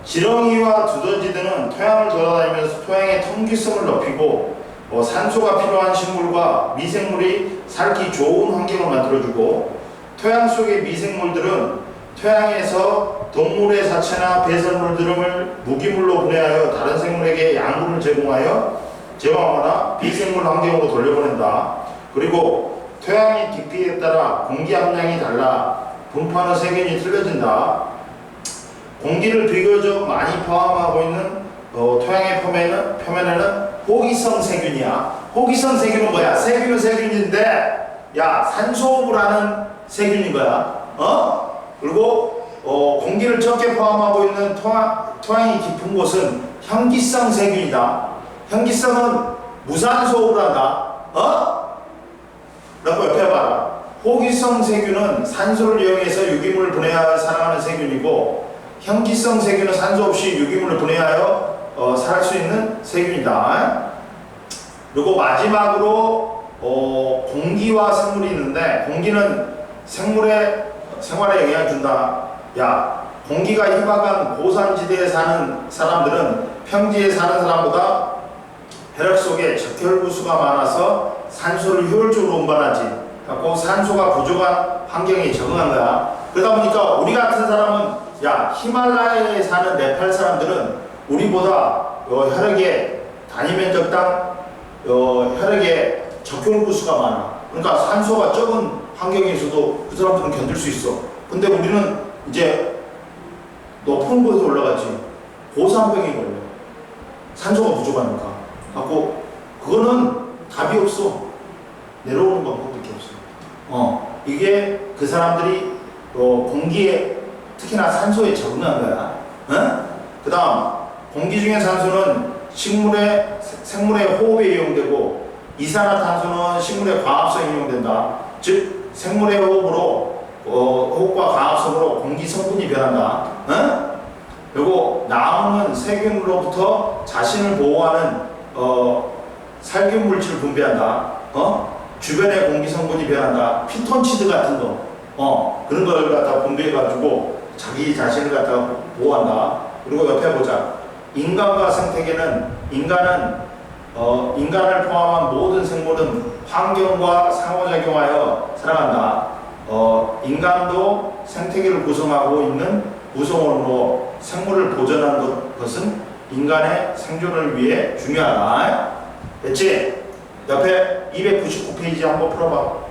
지렁이와 두더지 등은 토양을 돌아다니면서 토양의 통기성을 높이고, 산소가 필요한 식물과 미생물이 살기 좋은 환경을 만들어주고, 토양 속의 미생물들은 토양에서 동물의 사체나 배설물 등을 무기물로 분해하여 다른 생물에게 양분을 제공하거나 비생물 환경으로 돌려보낸다. 그리고 토양의 깊이에 따라 공기 함량이 달라 분포하는 세균이 틀려진다. 공기를 비교적 많이 포함하고 있는 토양의 표면에는 호기성 세균이야. 호기성 세균은 뭐야? 세균은 세균인데, 야 산소호흡을 하는 세균인 거야. 그리고 공기를 적게 포함하고 있는 토양이 깊은 곳은 현기성 세균이다. 현기성은 무산소호흡을 한다. 라고 옆에 봐라. 호기성 세균은 산소를 이용해서 유기물을 분해하여 살아가는 세균이고, 현기성 세균은 산소 없이 유기물을 분해하여 살 수 있는 세균이다. 그리고 마지막으로 공기와 생물이 있는데, 공기는 생물의 생활에 영향을 준다. 야, 공기가 희박한 고산지대에 사는 사람들은 평지에 사는 사람보다 혈액 속에 적혈구수가 많아서 산소를 효율적으로 운반하지. 그래서 산소가 부족한 환경에 적응한 거야. 그러다 보니까 우리 같은 사람은, 야 히말라야에 사는 네팔 사람들은 우리보다 혈액의 단위 면적당 혈액에 적혈구수가 많아. 그러니까 산소가 적은 환경에서도 그 사람들은 견딜 수 있어. 근데 우리는 이제 높은 곳에 올라가지. 고산병이 걸려. 산소가 부족하니까. 갖고 그거는 답이 없어. 내려오는 방법밖에 없어. 이게 그 사람들이 공기에 특히나 산소에 적응한 거야. 그 다음 공기 중에 산소는 생물의 호흡에 이용되고, 이산화탄소는 식물의 광합성에 이용된다. 즉 생물의 호흡과 광합성으로 공기 성분이 변한다. 그리고 나무는 세균으로부터 자신을 보호하는 살균 물질을 분비한다. 주변의 공기 성분이 변한다. 피톤치드 같은 거, 그런 걸 갖다가 분비해가지고 자기 자신을 갖다가 보호한다. 그리고 옆에 보자. 인간과 생태계는 인간을 포함한 모든 생물은 환경과 상호작용하여 살아간다. 인간도 생태계를 구성하고 있는 구성원으로 생물을 보존하는 것은 인간의 생존을 위해 중요하다. 됐지? 옆에 299페이지 한번 풀어봐.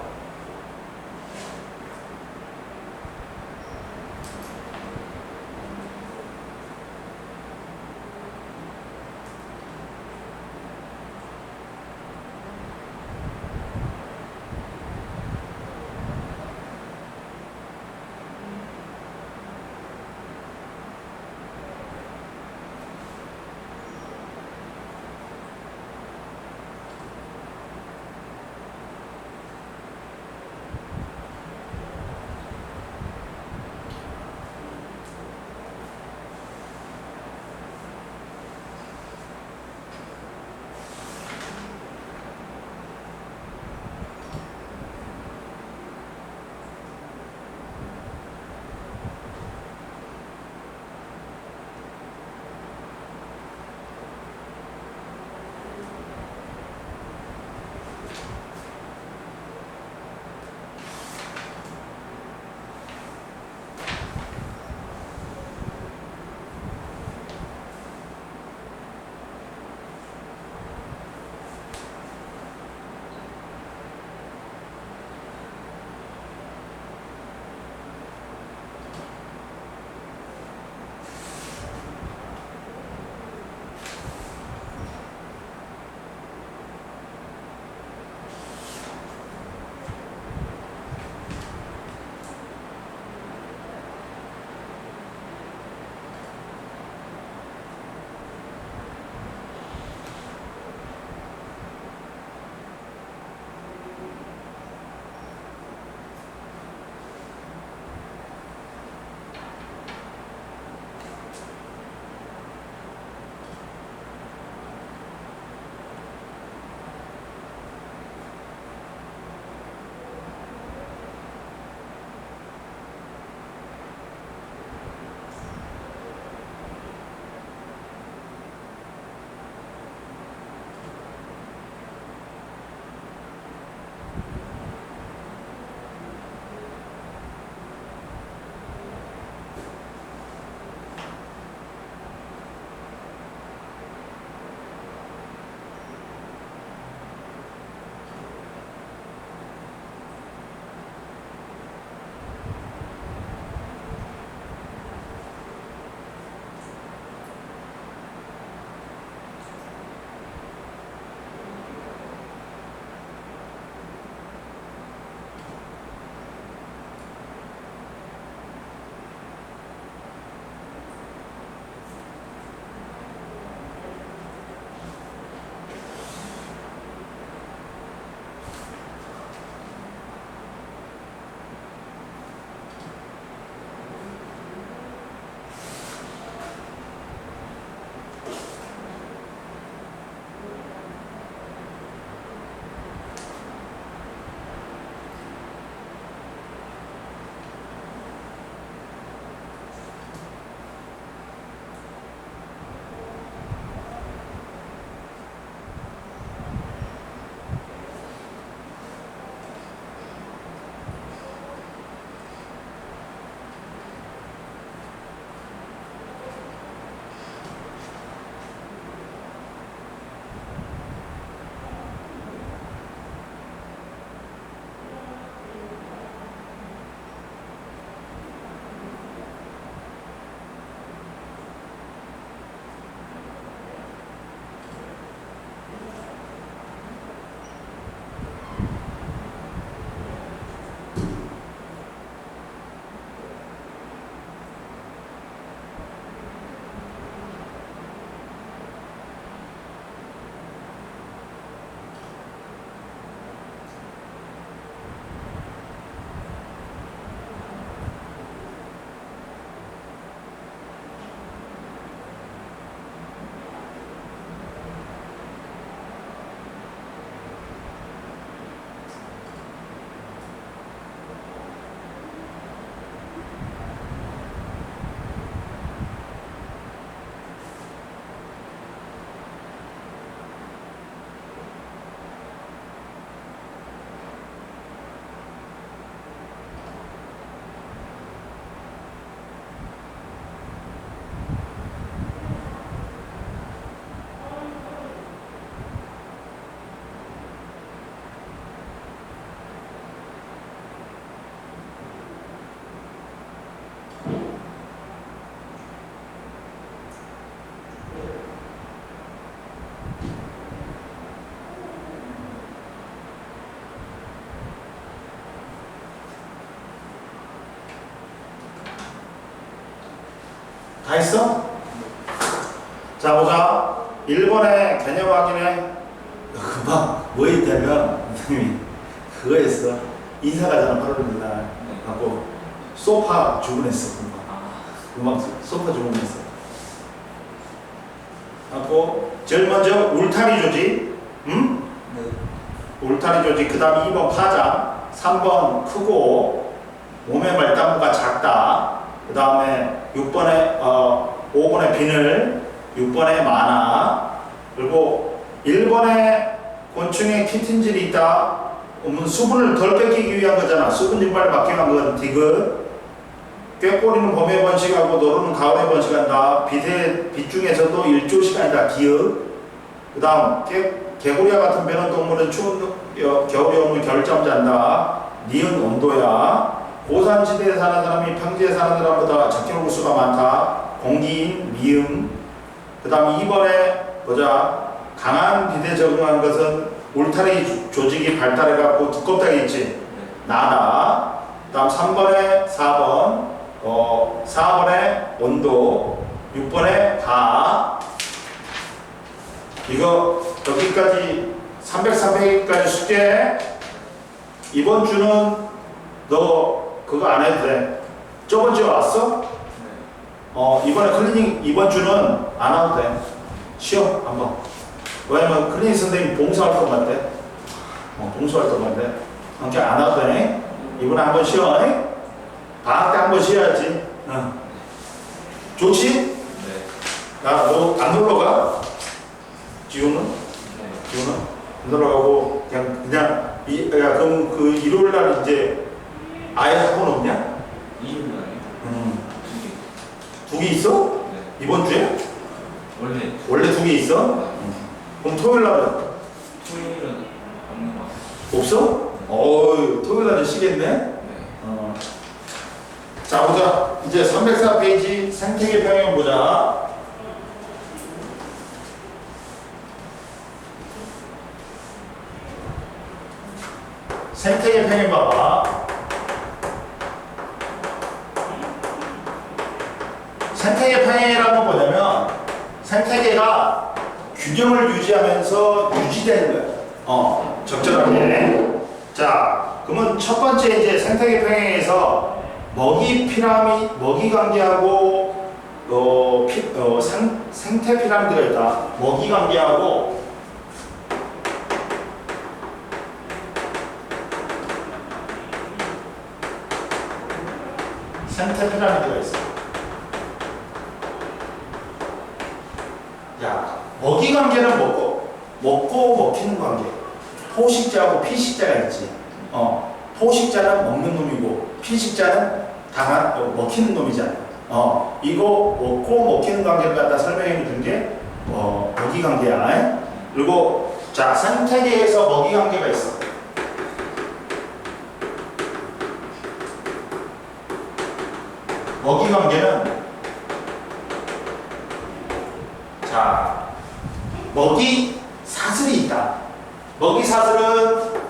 다 했어? 자, 보자. 1번의 개념 확인해. 금방 뭐 했냐면 선생님이 그거 했어. 이사 가자는 8월입니다 하고 소파 주문했어. 금방 소파 주문했어. 하고 제일 먼저 울타리 조직, 응? 울타리 조직. 그 다음 2번 파장, 3번 크고 몸의 말단부가 작다. 그 다음에 5번에 비늘, 6번에 많아. 그리고 1번에 곤충의 키틴질이 있다. 수분을 덜 뺏기기 위한 거잖아. 수분 증발을 막기 위한 건 디귿. 꾀꼬리는 봄에 번식하고 노루는 가을에 번식한다. 빛 중에서도 일조 시간이다. 기읍. 그 다음 개구리와 같은 배는 동물은 추운 겨울에 오면 겨울잠 잔다. 니은 온도야. 고산지대에 사는 사람이 평지에 사는 사람보다 적게 호수가 많다. 공기인 미음. 그 다음 2번에 보자. 강한 빛에 적응한 것은 울타리 조직이 발달해갖고 두껍다겠지. 나다. 그 다음 3번에 4번에 온도, 6번에 다. 이거 여기까지 300까지 숙제. 이번 주는 너 그거 안 해도 돼. 저번 주에 왔어? 이번에 클리닝 이번 주는 안 와도 돼. 쉬어 한번. 왜냐면 클리닝 선생님 봉사활동 같대. 봉사활동 같대. 그러니까 안 와도 돼. 이번에 한번 쉬어. 방학 때 한번 쉬어야지. 좋지? 네. 야, 너 안 놀러 가? 지우는? 네. 지우는? 안 놀러 가고 그냥 그럼 그 일요일 날 이제 아예 학원 없냐? 일요일 날이요? 두 개 있어? 네. 이번 주에? 원래 두 개 있어? 네. 그럼 토요일 날은? 토요일은 없는 것 같아요. 없어? 어이, 토요일 날은 쉬겠네? 네. 자, 보자. 이제 304페이지 생태계 평형 보자. 생태계 평형 봐봐. 생태계 평형이라는 건 뭐냐면 생태계가 균형을 유지하면서 유지되는 거야. 적절하게. 자, 그러면 첫 번째 이제 생태계 평형에서 먹이 관계하고 생태 피라미드가 있다. 먹이 관계하고 생태 피라미드가 있어. 자, 먹이 관계는 먹고 먹히는 관계. 포식자하고 피식자가 있지. 포식자는 먹는 놈이고 피식자는 먹히는 놈이잖아. 이거 먹고 먹히는 관계를 갖다 설명해 준 게 먹이 관계야. 그리고 자, 생태계에서 먹이 관계가 있어. 먹이 관계는 자, 먹이 사슬이 있다. 먹이 사슬은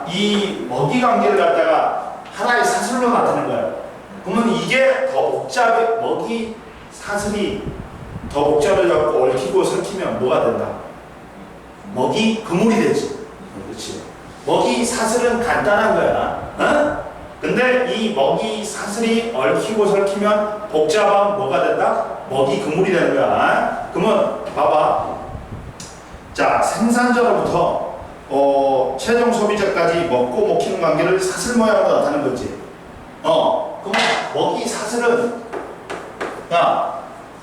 이 먹이 관계를 갖다가 하나의 사슬로 나타낸 거야. 그러면 이게 더 복잡해. 먹이 사슬이 더 복잡해져갖고 얽히고 설키면 뭐가 된다? 먹이 그물이 되지. 그렇지. 먹이 사슬은 간단한 거야. 근데 이 먹이 사슬이 얽히고 설키면 복잡하면 뭐가 된다? 먹이 그물이 되는 거야. 그러면 봐봐. 자, 생산자로부터 최종 소비자까지 먹고 먹히는 관계를 사슬 모양으로 나타내는 거지. 그럼 먹이 사슬은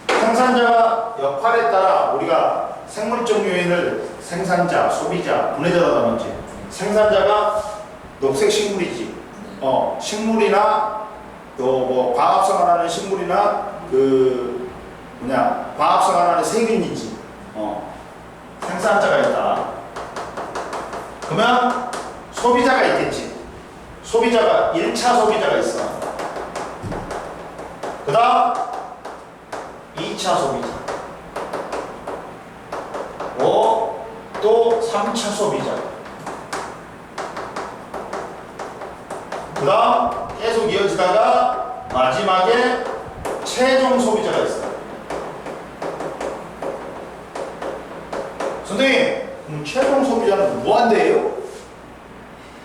생산자 역할에 따라 우리가 생물적 요인을 생산자, 소비자, 분해자로 나눴지. 생산자가 녹색 식물이지. 식물이나 또 과합성하는 식물이나 과합성하는 세균이지. 생산자가 있다. 그러면 소비자가 있겠지. 소비자가 1차 소비자가 있어. 그 다음 2차 소비자. 또 3차 소비자. 그 다음 계속 이어지다가 마지막에 최종 소비자가 있어요. 선생님, 그럼 최종 소비자는 무한대예요?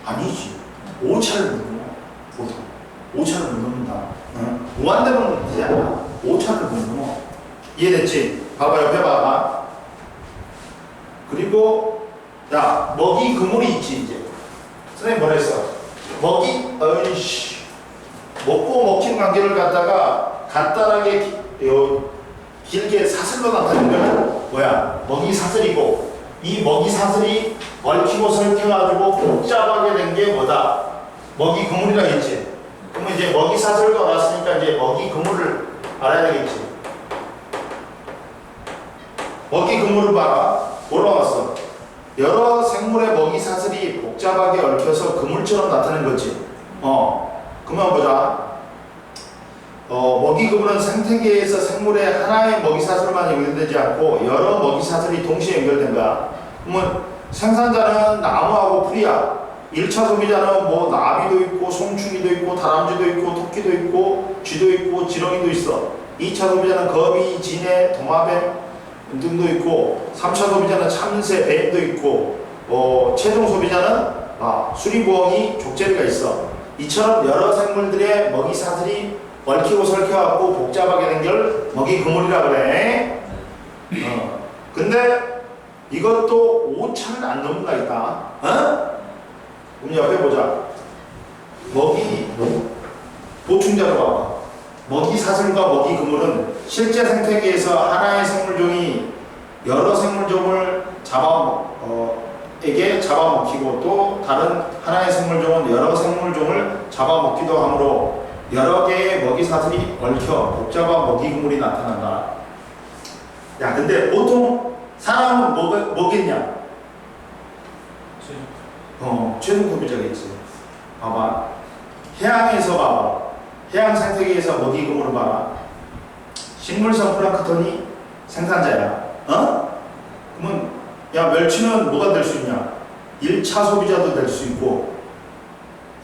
아니지. 오차를 넣는 거야. 보통 오차를 넣는다. 응? 무한대면 되지 않아. 오차를 넣는 거. 이해됐지? 봐봐, 옆에 봐봐. 그리고 야, 먹이 그물이 있지 이제. 선생님 뭐라 했어? 먹이, 어이씨, 먹고 먹힌 관계를 갖다가 간단하게 길게 사슬로 나타내는 건 뭐야? 먹이 사슬이고, 이 먹이 사슬이 얽히고 설켜가지고 복잡하게 된 게 뭐다? 먹이 그물이라 했지. 그러면 이제 먹이 사슬도 알았으니까 이제 먹이 그물을 알아야 되겠지. 먹이 그물을 봐라. 뭐라 왔어? 여러 생물의 먹이 사슬이 복잡하게 얽혀서 그물처럼 나타낸 거지. 그만 보자. 먹이 그물은 생태계에서 생물의 하나의 먹이 사슬만 연결되지 않고 여러 먹이 사슬이 동시에 연결된 거야. 그러면 생산자는 나무하고 풀이야. 1차 소비자는 뭐 나비도 있고 송충이도 있고 다람쥐도 있고 토끼도 있고 쥐도 있고 지렁이도 있어. 2차 소비자는 거미, 지네, 도마뱀 등도 있고 3차 소비자는 참새, 뱀도 있고 최종 소비자는 수리부엉이, 족제비가 있어. 이처럼 여러 생물들의 먹이 사슬이 얽히고 설켜갖고 복잡하게 된 걸 먹이 그물이라 그래. 근데 이것도 오차를 안 넘는다 있다. 그럼 옆에 보자. 먹이 보충자로 봐봐. 먹이 사슬과 먹이 그물은 실제 생태계에서 하나의 생물종이 여러 생물종을 잡아먹히고 또 다른 하나의 생물종은 여러 생물종을 잡아먹기도 하므로 여러 개의 먹이 사슬이 얽혀 복잡한 먹이 그물이 나타난다. 야, 근데 보통 사람은 뭐겠냐? 최종 소비자겠지. 봐봐. 해양에서 봐봐. 해양 생태계에서 먹이 그물을 봐라. 식물성 플랑크톤이 생산자야. 그러면 야, 멸치는 뭐가 될 수 있냐? 1차 소비자도 될 수 있고,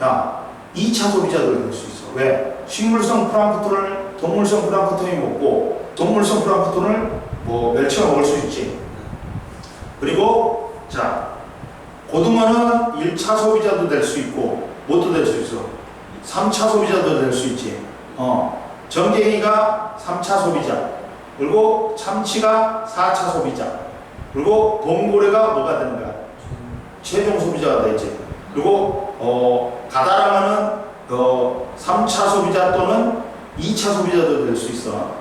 야, 2차 소비자도 될 수 있어. 왜? 식물성 플랑크톤을 동물성 플랑크톤이 먹고, 동물성 플랑크톤을 뭐 멸치가 먹을 수 있지. 그리고 자, 고등어는 1차 소비자도 될 수 있고, 뭣도 될 수 있어? 3차 소비자도 될 수 있지. 전갱이가 3차 소비자, 그리고 참치가 4차 소비자, 그리고 봉고래가 뭐가 되는 거야? 최종 소비자가 되지. 그리고 가다랑어는 3차 소비자 또는 2차 소비자도 될 수 있어.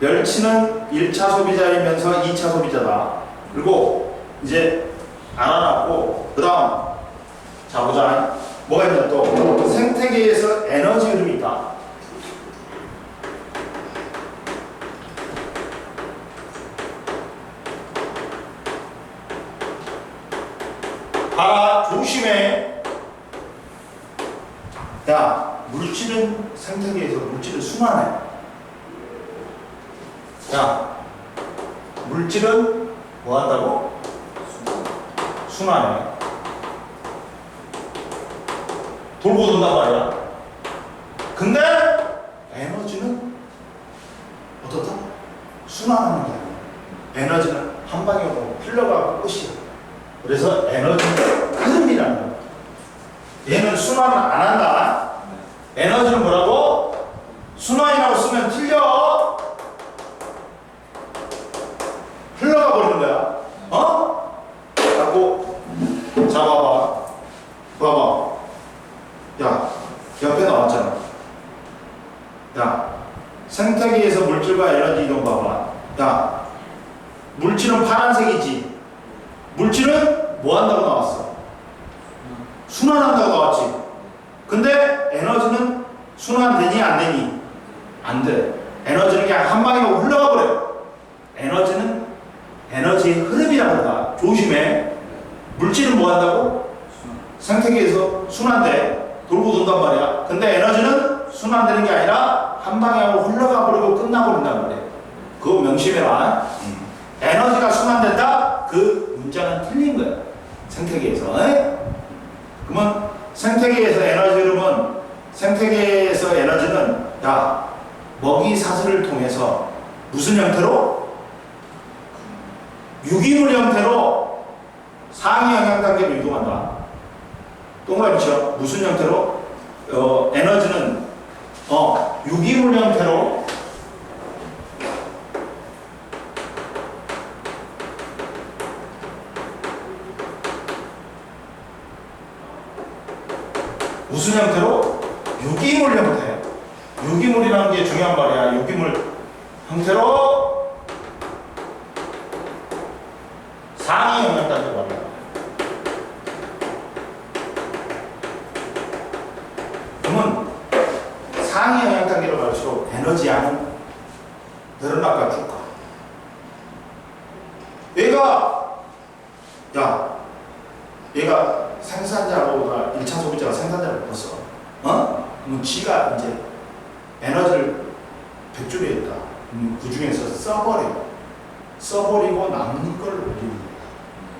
멸치는 1차 소비자이면서 2차 소비자다. 그리고 이제 알아놨고, 그 다음 자 보자. 뭐가 있냐? 또 생태계에서 에너지 흐름이 있다. 봐라, 조심해. 야, 물질은 생태계에서 물질은 순환해. 야, 물질은 뭐 한다고? 순환해. 돌고 돈단 말이야. 근데 에너지는 어떻다? 순환하는 게 아니야. 에너지는 한 방향으로 흘러가고 끝이야. 그래서 에너지는 흐름이라는 거야. 얘는 순환을 안 한다. 에너지는 뭐라고? 순환이라고 쓰면 틀려. 흘러가 버리는 거야. 갖고 잡아봐. 봐봐. 야, 옆에 나왔잖아. 야, 생태계에서 물질과 에너지 이동 봐봐. 야, 물질은 파란색이지. 물질은 뭐 한다고 나왔어? 순환한다고 나왔지. 근데 에너지는 순환되니 안 되니? 안 돼. 에너지는 그냥 한 방향으로 흘러가 버려. 에너지는 에너지의 흐름이라고 한다. 조심해. 물질은 뭐 한다고? 생태계에서 순환돼. 돌고 돈단 말이야. 근데 에너지는 순환되는 게 아니라 한 방향으로 흘러가 버리고 끝나버린단 말이야. 그거 명심해라. 에너지가 순환된다? 그 문자는 틀린 거야. 생태계에서. 그러면 생태계에서 에너지 흐름은 생태계에서 에너지는 야 먹이 사슬을 통해서 무슨 형태로? 유기물 형태로 상위 영향 단계로 이동한다. 동그라미 쳐. 무슨 형태로? 에너지는 유기물 형태로 무슨 형태로? 유기물 형태. 유기물이라는 게 중요한 말이야. 유기물 형태로 상위 영향 단계 말이야. 그러면 상위 영향 단계로 갈수록 에너지 양은 늘어날까 줄까? 얘가 생산자보다 1차 소비자가 생산자를 벌써 그럼 지가 이제 에너지를 백줄에 있다. 그 중에서 써버리고 남는 걸 올리는 거야.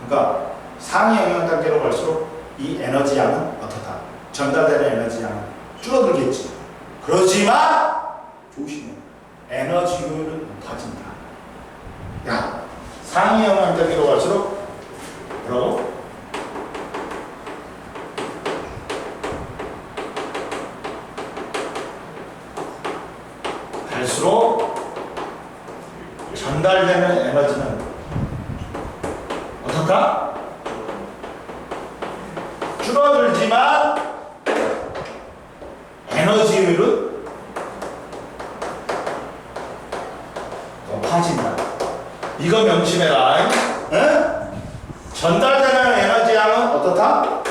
그러니까 상위 영향 단계로 갈수록 이 에너지 양은 어떻다? 전달되는 에너지 양은 줄어들겠지. 그렇지만 조심해. 에너지 효율은 높아진다. 야, 상위 영향 단계로 갈수록 뭐라고? 갈수록 전달되는 에너지는 어떻다? 줄어들지만 에너지율은 높아진다. 이거 명심해라. 에? 전달되는 에너지 양은 어떻다?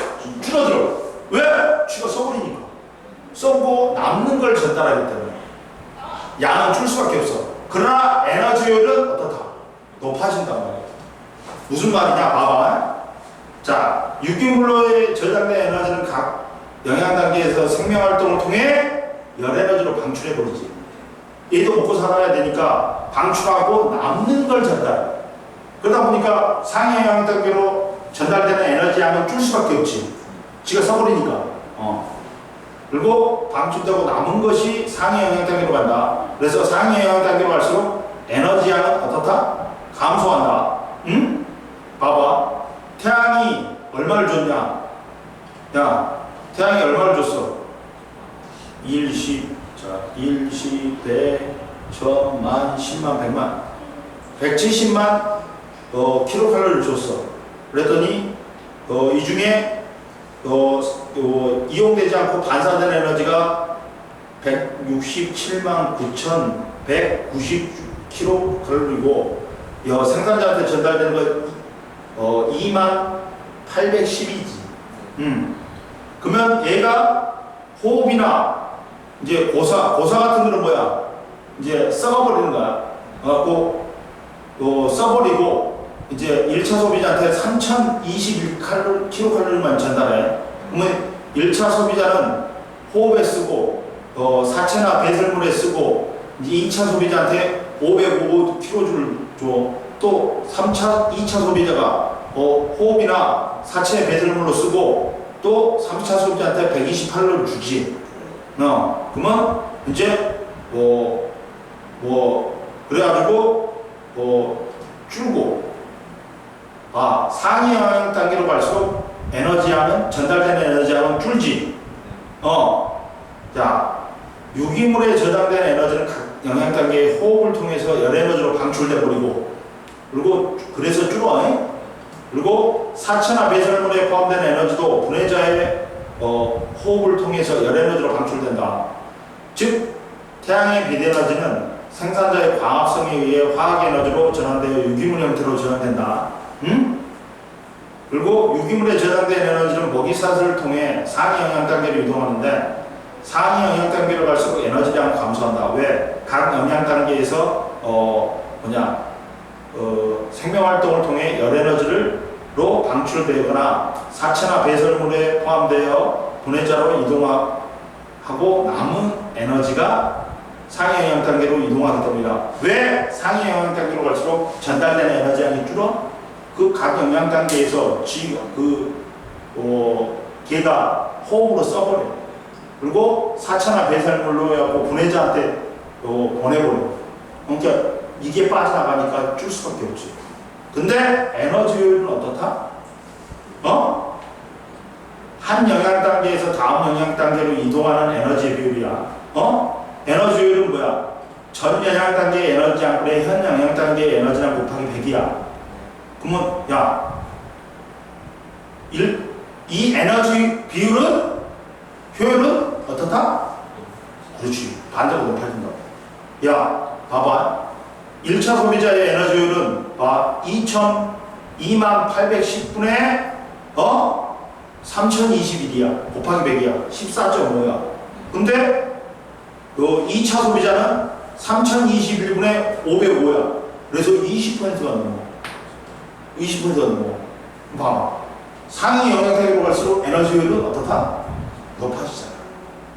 줄어들어. 왜? 쥐가 써버리니까. 써고 남는 걸 전달하기 때문에 양은 줄 수밖에 없어. 그러나 에너지율은 어떻다? 높아진단 말이야. 무슨 말이냐? 봐봐. 자, 유기물로의 저장된 에너지는 각 영양 단계에서 생명활동을 통해 열에너지로 방출해버리지. 얘도 먹고 살아야 되니까 방출하고 남는 걸 전달해. 그러다 보니까 상위 영양 단계로 전달되는 에너지 양은 줄 수밖에 없지. 지가 써버리니까. 그리고 방출되고 남은 것이 상위 영양 단계로 간다. 그래서 상위 영양 단계로 갈수록 에너지 양은 어떻다? 감소한다. 응? 봐봐. 태양이 얼마를 줬냐? 야, 태양이 얼마를 줬어? 1, 10, 100, 1000만, 10만, 100만. 170만 킬로칼로리를 줬어. 그랬더니 이 중에 이용되지 않고 반사되는 에너지가 167만 9,190 킬로칼로리고 생산자한테 전달되는 거 2만 812지. 그러면 얘가 호흡이나 이제 고사 같은 거는 뭐야? 이제 썩어버리는 거야. 써버리고 이제 1차 소비자한테 3021킬로칼로리만 전달해. 그러면 1차 소비자는 호흡에 쓰고 사체나 배설물에 쓰고 이제 2차 소비자한테 505kJ를 줘. 또 2차 소비자가 호흡이나 사체 배설물로 쓰고 또 3차 소비자한테 128를 주지. 그러면 이제 그래가지고 줄고 상위 영향 단계로 갈수록 에너지 양은 전달되는 에너지 양은 줄지. 자, 유기물에 저장된 에너지는 각 영향 단계의 호흡을 통해서 열 에너지로 방출돼 버리고 그리고 그래서 줄어. 그리고 사체나 배설물에 포함된 에너지도 분해자의 호흡을 통해서 열 에너지로 방출된다. 즉 태양의 빛 에너지는 생산자의 광합성에 의해 화학 에너지로 전환되어 유기물 형태로 전환된다. 그리고 유기물에 저장된 에너지는 먹이사슬을 통해 상위 영양 단계로 이동하는데 상위 영양 단계로 갈수록 에너지량은 감소한다. 왜? 각 영양 단계에서 생명활동을 통해 열 에너지로 방출되거나 사체나 배설물에 포함되어 분해자로 이동하고 남은 에너지가 상위 영양 단계로 이동하기 때문이다. 왜 상위 영양 단계로 갈수록 전달되는 에너지 양이 줄어? 그 각 영양 단계에서 걔가 호흡으로 써버려. 그리고 사차나 배설물로 해갖고 분해자한테 보내버려. 그러니까 이게 빠져나가니까 줄 수밖에 없지. 근데 에너지 효율은 어떻다? 한 영양 단계에서 다음 영양 단계로 이동하는 에너지 비율이야. 에너지 효율은 뭐야? 전 영양 단계의 에너지량분의 현 영양 단계의 에너지량 곱하기 100이야. 그러면 야, 이 에너지 비율은 효율은 어떻다? 그렇지. 반대로 높아진다. 야, 봐봐. 1차 소비자의 에너지 효율은 2810분의 3021이야. 곱하기 100이야. 14.5야. 근데 요 2차 소비자는 3021분의 505야. 그래서 20%가 넘어. 20%가 넘어. 봐봐. 상위 영양택으로 갈수록 에너지 효율은 어떻다? 높아지잖아.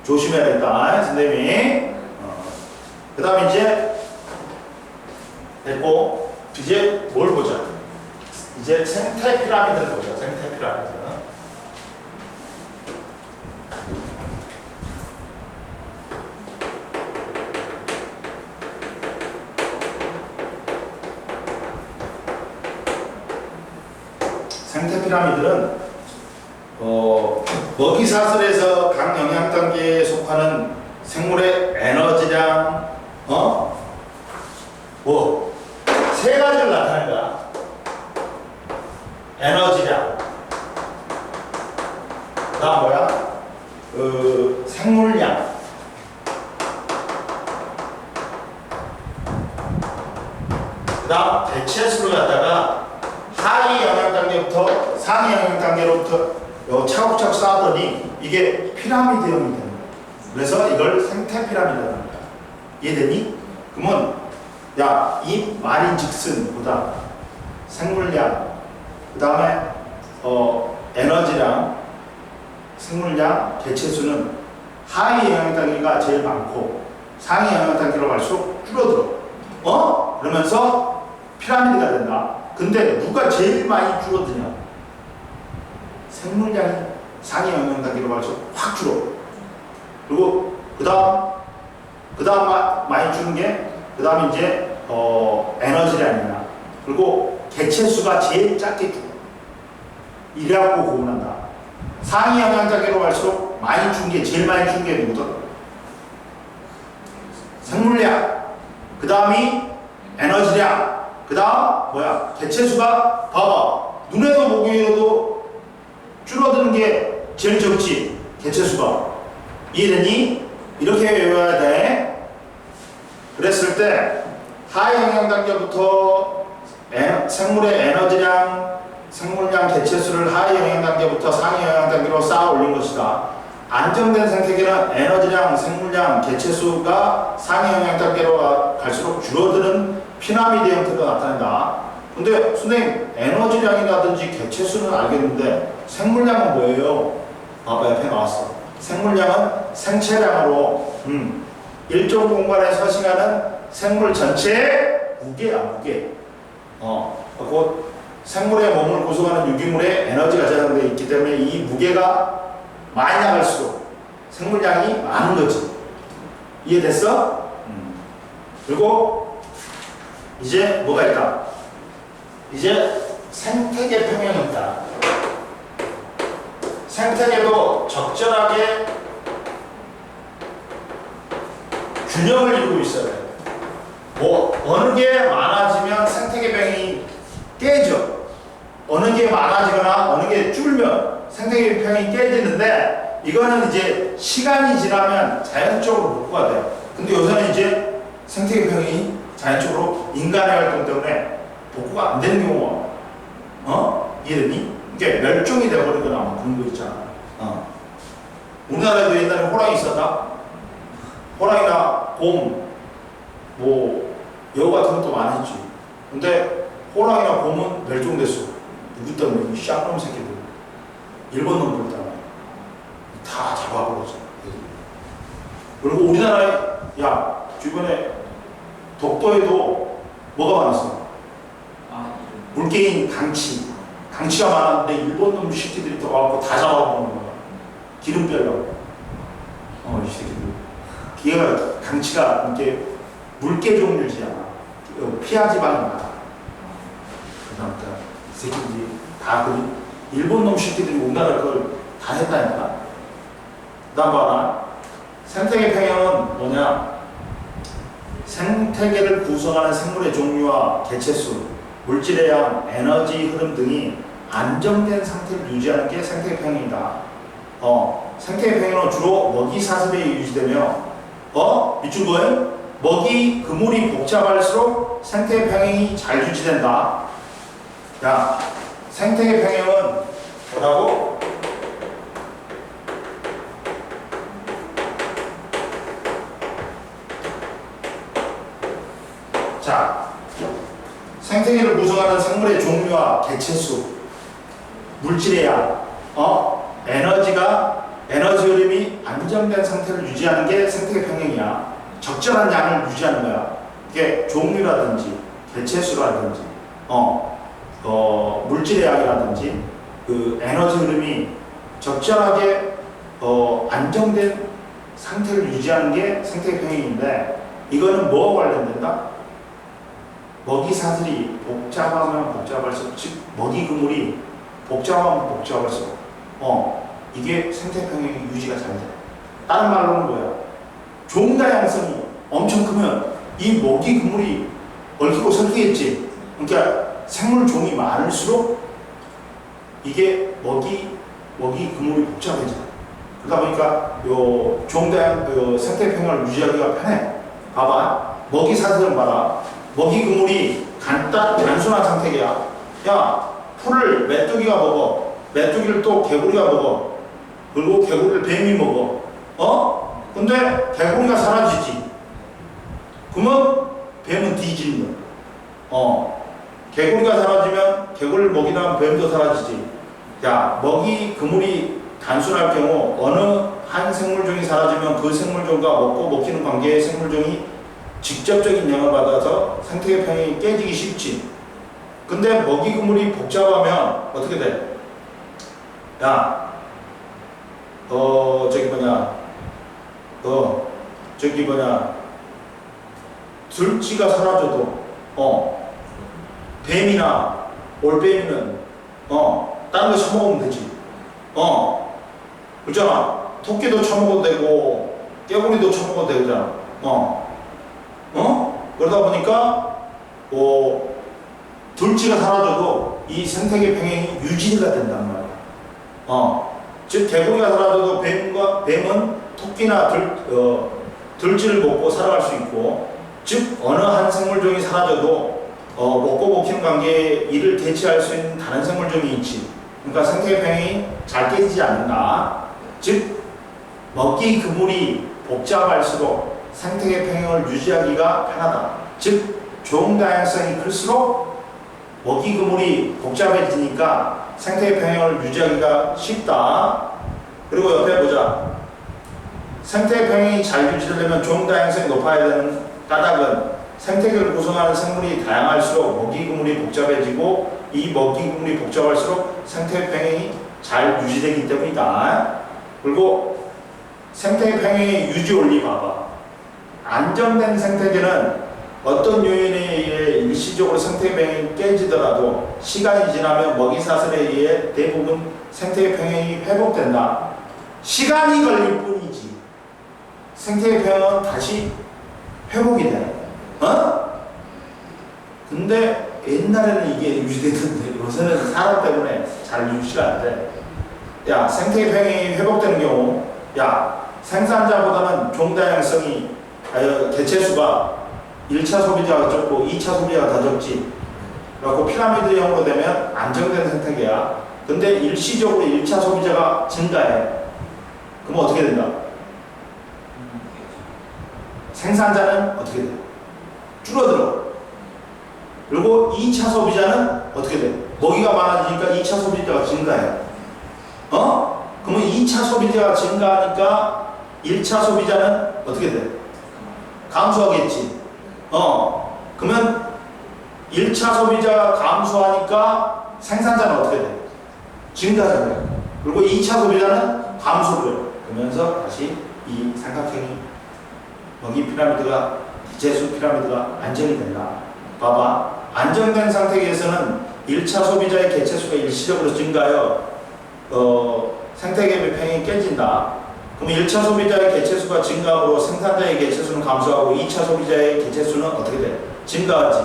조심해야겠다. 선생님이. 그 다음에 이제 됐고, 이제 뭘 보자? 이제 생태 피라미드를 보자. 생태 피라미드. 생태 피라미드는 먹이사슬에서 각 영양 단계에 속하는 생물의 에너지량, 세 가지를 나타낸 거야. 에너지량. 그 다음 뭐야? 생물량. 그 다음 개체수를 갖다가 하위 영양 단계부터 상위 영양 단계로부터 차곡차곡 쌓았더니 이게 피라미드형이 되는 거야. 그래서 이걸 생태 피라미드라는 거야. 이해되니? 그러면 야, 이 말인즉슨 생물량, 그 다음에 에너지량, 생물량, 개체수는 하위 영양 단계가 제일 많고 상위 영양 단계로 갈수록 줄어들어. 그러면서 피라미드가 된다. 근데 누가 제일 많이 줄어드냐? 생물량이 상위 영양 단계로 갈수록 확 줄어. 그리고 그 다음 많이 주는 게 그 다음에 이제 에너지량이나 그리고 개체수가 제일 작게 죽어. 이래갖고 구분한다. 상위 영양 단계로 갈수록 많이 준 게 제일 많이 준 게 누구든? 생물량. 그 다음이 에너지량. 그 다음 뭐야? 개체수가 봐봐. 눈에도 보기에도 줄어드는 게 제일 적지. 개체수가. 이해되니? 이렇게 외워야 돼. 그랬을 때 하위 영양 단계부터 생물의 에너지량, 생물량, 개체수를 하위 영양 단계부터 상위 영양 단계로 쌓아 올린 것이다. 안정된 생태계는 에너지량, 생물량, 개체수가 상위 영양 단계로 갈수록 줄어드는 피라미드 형태로 나타낸다. 근데 선생님, 에너지량이라든지 개체수는 알겠는데 생물량은 뭐예요? 봐봐, 옆에 나왔어. 생물량은 생체량으로 일정 공간에 서식하는 생물 전체의 무게야, 무게. 곧 생물의 몸을 구성하는 유기물의 에너지가 저장되어 있기 때문에 이 무게가 많이 나갈수록 생물량이 많은 거지. 이해됐어? 그리고 이제 뭐가 있다? 이제 생태계 평형이 있다. 생태계도 적절하게 균형을 이루고 있어야 돼. 어느 게 많아지면 생태계 평이 깨져. 어느 게 많아지거나 어느 게 줄면 생태계 평이 깨지는데 이거는 이제 시간이 지나면 자연적으로 복구가 돼. 근데 요새는 이제 생태계 평이 자연적으로 인간의 활동 때문에 복구가 안 되는 경우가 이해되니? 이게 멸종이 되어버리거나 뭐 그런 거 있잖아. 우리나라에도 옛날에 호랑이 있었다. 호랑이나 곰, 여우 같은 것도 많았지. 근데 호랑이나 곰은 멸종됐어. 누구 때문에? 이 쌍놈 새끼들. 일본 놈들 때문에. 다 잡아버렸어. 그리고 우리나라에, 야, 주변에 독도에도 뭐가 많았어? 물개인 강치. 강치가 많았는데 일본 놈 새끼들이 더 와갖고 다 잡아먹는 거야. 기름 빼려고. 이 새끼들. 기가 강치가 이렇게 물개 종류지야. 피하 지방이 많아. 그다음부터 이 새끼들이 다 일본 놈 새끼들이 우리나라 그걸 다 했다니까. 그다음 봐라. 생태계 평형은 뭐냐? 생태계를 구성하는 생물의 종류와 개체수, 물질의 양, 에너지 흐름 등이 안정된 상태를 유지하는 게 생태계 평형이다. 생태계 평형은 주로 먹이 사슬에 유지되며, 밑줄 거예요? 먹이 그물이 복잡할수록 생태계 평형이 잘 유지된다. 야, 생태계 평형은 뭐라고? 자, 생태계를 구성하는 생물의 종류와 개체수, 물질의 양, 에너지 흐름이 안정된 상태를 유지하는 게 생태계 평형이야. 적절한 양을 유지하는 거야. 이게 종류라든지, 개체수라든지, 물질의 양이라든지, 그 에너지 흐름이 적절하게 안정된 상태를 유지하는 게 생태계 평형인데, 이거는 뭐와 관련된다? 먹이 사슬이 복잡하면 복잡할수록, 즉 먹이 그물이 복잡하면 복잡할수록 이게 생태 평형이 유지가 잘 돼. 다른 말로는 뭐야? 종 다양성이 엄청 크면 이 먹이 그물이 얽히고 설키겠지. 그러니까 생물 종이 많을수록 이게 먹이 그물이 복잡해져. 그러다 보니까 생태 평형을 유지하기가 편해. 봐봐, 먹이 사슬은 봐라. 먹이 그물이 단순한 상태야. 야, 풀을 메뚜기가 먹어. 메뚜기를 또 개구리가 먹어. 그리고 개구리를 뱀이 먹어. 근데 개구리가 사라지지. 그러면 뱀은 뒤지는 거야. 개구리가 사라지면 개구리를 먹이다 하면 뱀도 사라지지. 야, 먹이 그물이 단순할 경우 어느 한 생물종이 사라지면 그 생물종과 먹고 먹히는 관계의 생물종이 직접적인 영향을 받아서 생태계 평형이 깨지기 쉽지. 근데 먹이 그물이 복잡하면 어떻게 돼? 야, 들쥐가 사라져도, 뱀이나 올빼미는, 다른 거 처먹으면 되지. 그렇잖아. 토끼도 처먹어도 되고, 깨구리도 처먹어도 되잖아. 그러다 보니까, 들쥐가 사라져도 이 생태계 평형이 유지가 된단 말이야. 즉, 개구리가 사라져도 뱀은 토끼나 들쥐를 먹고 살아갈 수 있고, 즉, 어느 한 생물종이 사라져도 먹고 먹히는 관계에 이를 대체할 수 있는 다른 생물종이 있지. 그러니까 생태계 평형이 잘 깨지지 않는다. 즉, 먹이 그물이 복잡할수록 생태계 평형을 유지하기가 편하다. 즉, 종 다양성이 클수록 먹이 그물이 복잡해지니까 생태계 평형을 유지하기가 쉽다. 그리고 옆에 보자. 생태계 평형이 잘 유지되려면 종 다양성이 높아야 되는 까닭은 생태계를 구성하는 생물이 다양할수록 먹이 그물이 복잡해지고 이 먹이 그물이 복잡할수록 생태계 평형이 잘 유지되기 때문이다. 그리고 생태계 평형의 유지 원리 봐봐. 안정된 생태계는 어떤 요인에 의해 일시적으로 생태계 평형이 깨지더라도 시간이 지나면 먹이 사슬에 의해 대부분 생태계 평형이 회복된다. 시간이 걸릴 뿐이지 생태계 평형은 다시 회복이 돼. 근데 옛날에는 이게 유지됐는데 요새는 사람 때문에 잘 유지가 안 돼. 야, 생태계 평형이 회복되는 경우, 야, 생산자보다는 종 다양성이 개체수가 1차 소비자가 적고 2차 소비자가 더 적지. 그래갖고 피라미드형으로 되면 안정된 생태계야. 근데 일시적으로 1차 소비자가 증가해. 그럼 어떻게 된다? 생산자는 어떻게 돼? 줄어들어. 그리고 2차 소비자는 어떻게 돼? 먹이가 많아지니까 2차 소비자가 증가해. 그러면 2차 소비자가 증가하니까 1차 소비자는 어떻게 돼? 감소하겠지. 그러면 1차 소비자가 감소하니까 생산자는 어떻게 돼? 증가하잖아요. 그리고 2차 소비자는 감소를 해요. 그러면서 다시 이 삼각형이 먹이 피라미드가 개체수 피라미드가 안정이 된다. 봐봐. 안정된 상태에서는 1차 소비자의 개체수가 일시적으로 증가하여 생태계 평행이 깨진다. 그럼 1차 소비자의 개체수가 증가하고 생산자의 개체수는 감소하고 2차 소비자의 개체수는 어떻게 돼? 증가하지.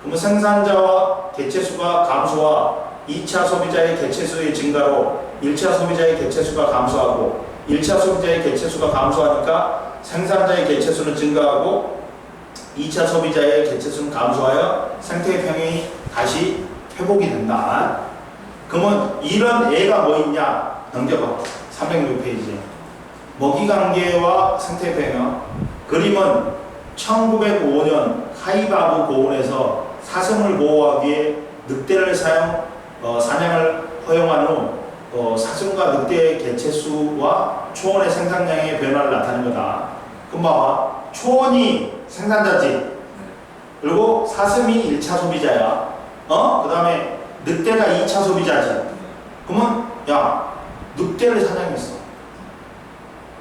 그러면 생산자와 개체수가 감소와 2차 소비자의 개체수의 증가로 1차 소비자의 개체수가 감소하고 1차 소비자의 개체수가 감소하니까 생산자의 개체수는 증가하고 2차 소비자의 개체수는 감소하여 생태계 평행이 다시 회복이 된다. 그러면 이런 예가 뭐 있냐? 넘겨봐. 306페이지. 먹이관계와 생태평형. 그림은 1905년 하이바브 고원에서 사슴을 보호하기 위해 늑대를 사냥을 허용한 후 사슴과 늑대의 개체수와 초원의 생산량의 변화를 나타낸 거다. 그럼 봐봐. 초원이 생산자지. 그리고 사슴이 1차 소비자야. 그 다음에 늑대가 2차 소비자지. 그러면 야, 늑대를 사냥했어.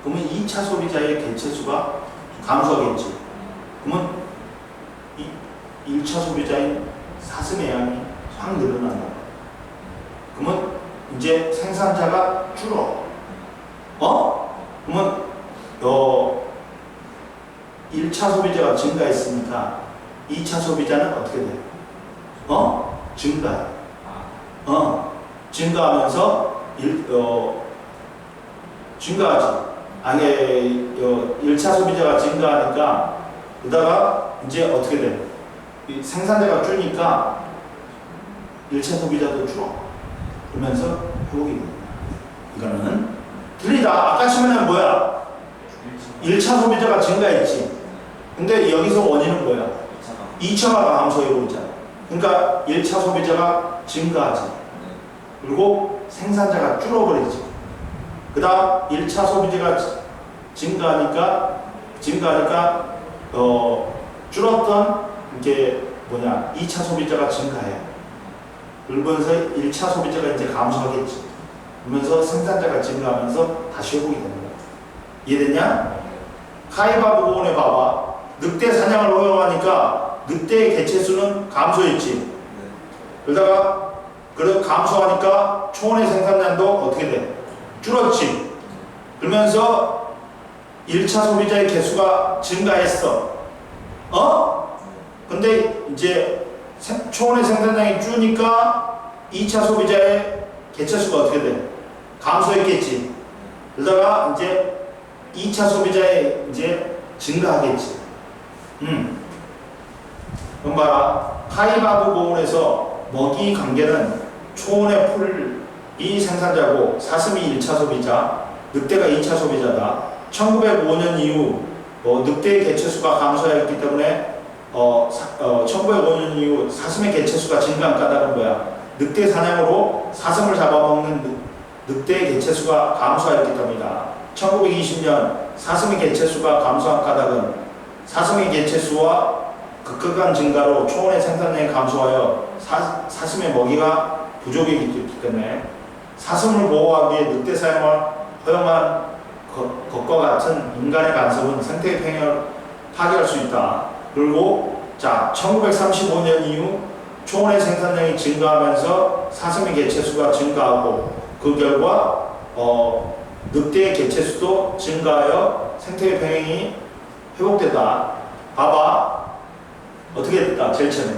그러면 2차 소비자의 개체수가 감소하겠지. 그러면 1차 소비자인 사슴의 양이 확 늘어난다. 그러면 이제 생산자가 줄어. 그러면 1차 소비자가 증가했으니까 2차 소비자는 어떻게 돼? 증가해. 증가하면서 증가하지. 아니, 1차 소비자가 증가하니까 그러다가 이제 어떻게 돼? 생산자가 줄니까 1차 소비자도 줄어. 그러면서 회복이 됩니다. 이거는 틀리다. 아까 치면은 뭐야? 1차 소비자가 증가했지. 근데 여기서 원인은 뭐야? 2차가 감소해고 있잖아. 그러니까 1차 소비자가 증가하지. 그리고 생산자가 줄어버리지. 그 다음 1차 소비자가 증가하니까 줄었던 이게 뭐냐? 2차 소비자가 증가해. 그러면서 1차 소비자가 이제 감소하겠지. 그러면서 생산자가 증가하면서 다시 회복이 되는 거야. 이해됐냐? 카이바브 고원에 봐봐. 늑대 사냥을 허용하니까 늑대의 개체수는 감소했지. 그러다가 감소하니까 초원의 생산량도 어떻게 돼? 줄었지. 그러면서 1차 소비자의 개수가 증가했어. 근데 이제 초원의 생산량이 줄니까 2차 소비자의 개체수가 어떻게 돼? 감소했겠지. 그러다가 이제 2차 소비자의 이제 증가하겠지. 그럼 봐라. 카이바브 고원에서 먹이 관계는 초원의 풀이 생산자고 사슴이 1차 소비자, 늑대가 2차 소비자다. 1905년 이후 늑대의 개체수가 감소했기 때문에 1905년 이후 사슴의 개체수가 증가한 까닭은 뭐야? 늑대 사냥으로 사슴을 잡아먹는 늑대의 개체수가 감소하였기 때문이다. 1920년 사슴의 개체수가 감소한 까닭은 사슴의 개체수와 급격한 증가로 초원의 생산량이 감소하여 사슴의 먹이가 부족해졌기 때문에 사슴을 보호하기 위해 늑대 사용을 허용한 것과 같은 인간의 간섭은 생태계 평형을 파괴할 수 있다. 그리고 1935년 이후 초원의 생산량이 증가하면서 사슴의 개체수가 증가하고 그 결과 늑대의 개체수도 증가하여 생태계 평형이 회복됐다. 봐봐. 어떻게 됐다? 제일 처음에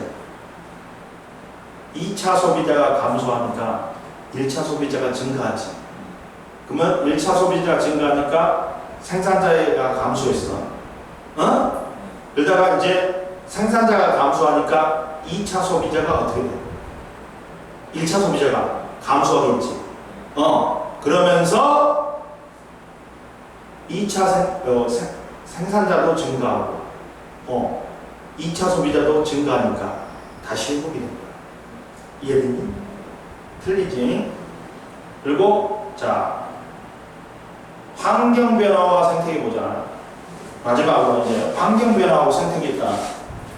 2차 소비자가 감소하니까 1차 소비자가 증가하지. 그러면 1차 소비자가 증가하니까 생산자가 감소했어. 그러다가 이제 생산자가 감소하니까 2차 소비자가 어떻게 돼? 1차 소비자가 감소하겠지. 그러면서 2차 생산자도 증가하고 2차 소비자도 증가하니까 다시 회복이 된 거야. 이해되니? 틀리지? 그리고 환경 변화와 생태계 보자. 마지막으로 이제 환경 변화하고 생태계 있다.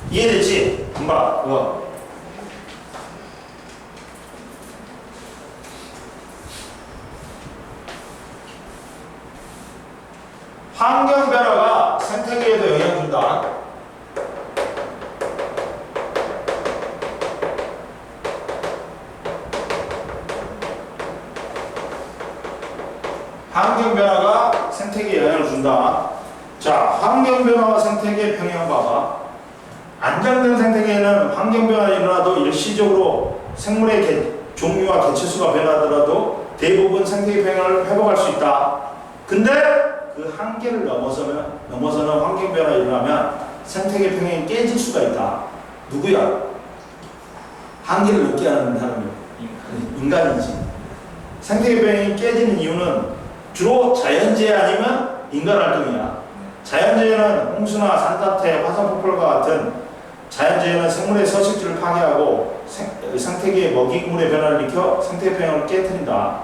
이해됐지? 금방. 환경 변화가 생태계에도 영향 준다. 환경 변화가 생태계에 영향을 준다. 자, 환경 변화와 생태계 평형 봐봐. 안정된 생태계에는 환경 변화가 일어나도 일시적으로 생물의 종류와 개체수가 변하더라도 대부분 생태계 평형을 회복할 수 있다. 근데 그 한계를 넘어서는 환경 변화가 일어나면 생태계 평형이 깨질 수가 있다. 누구야? 한계를 넘게 하는 사람이 인간이지. 생태계 평형이 깨지는 이유는 주로 자연재해 아니면 인간 활동이야. 자연재해는 홍수나 산사태, 화산폭발과 같은 자연재해는 생물의 서식지를 파괴하고 생태계의 먹이물의 변화를 일으켜 생태계 평형을 깨뜨린다.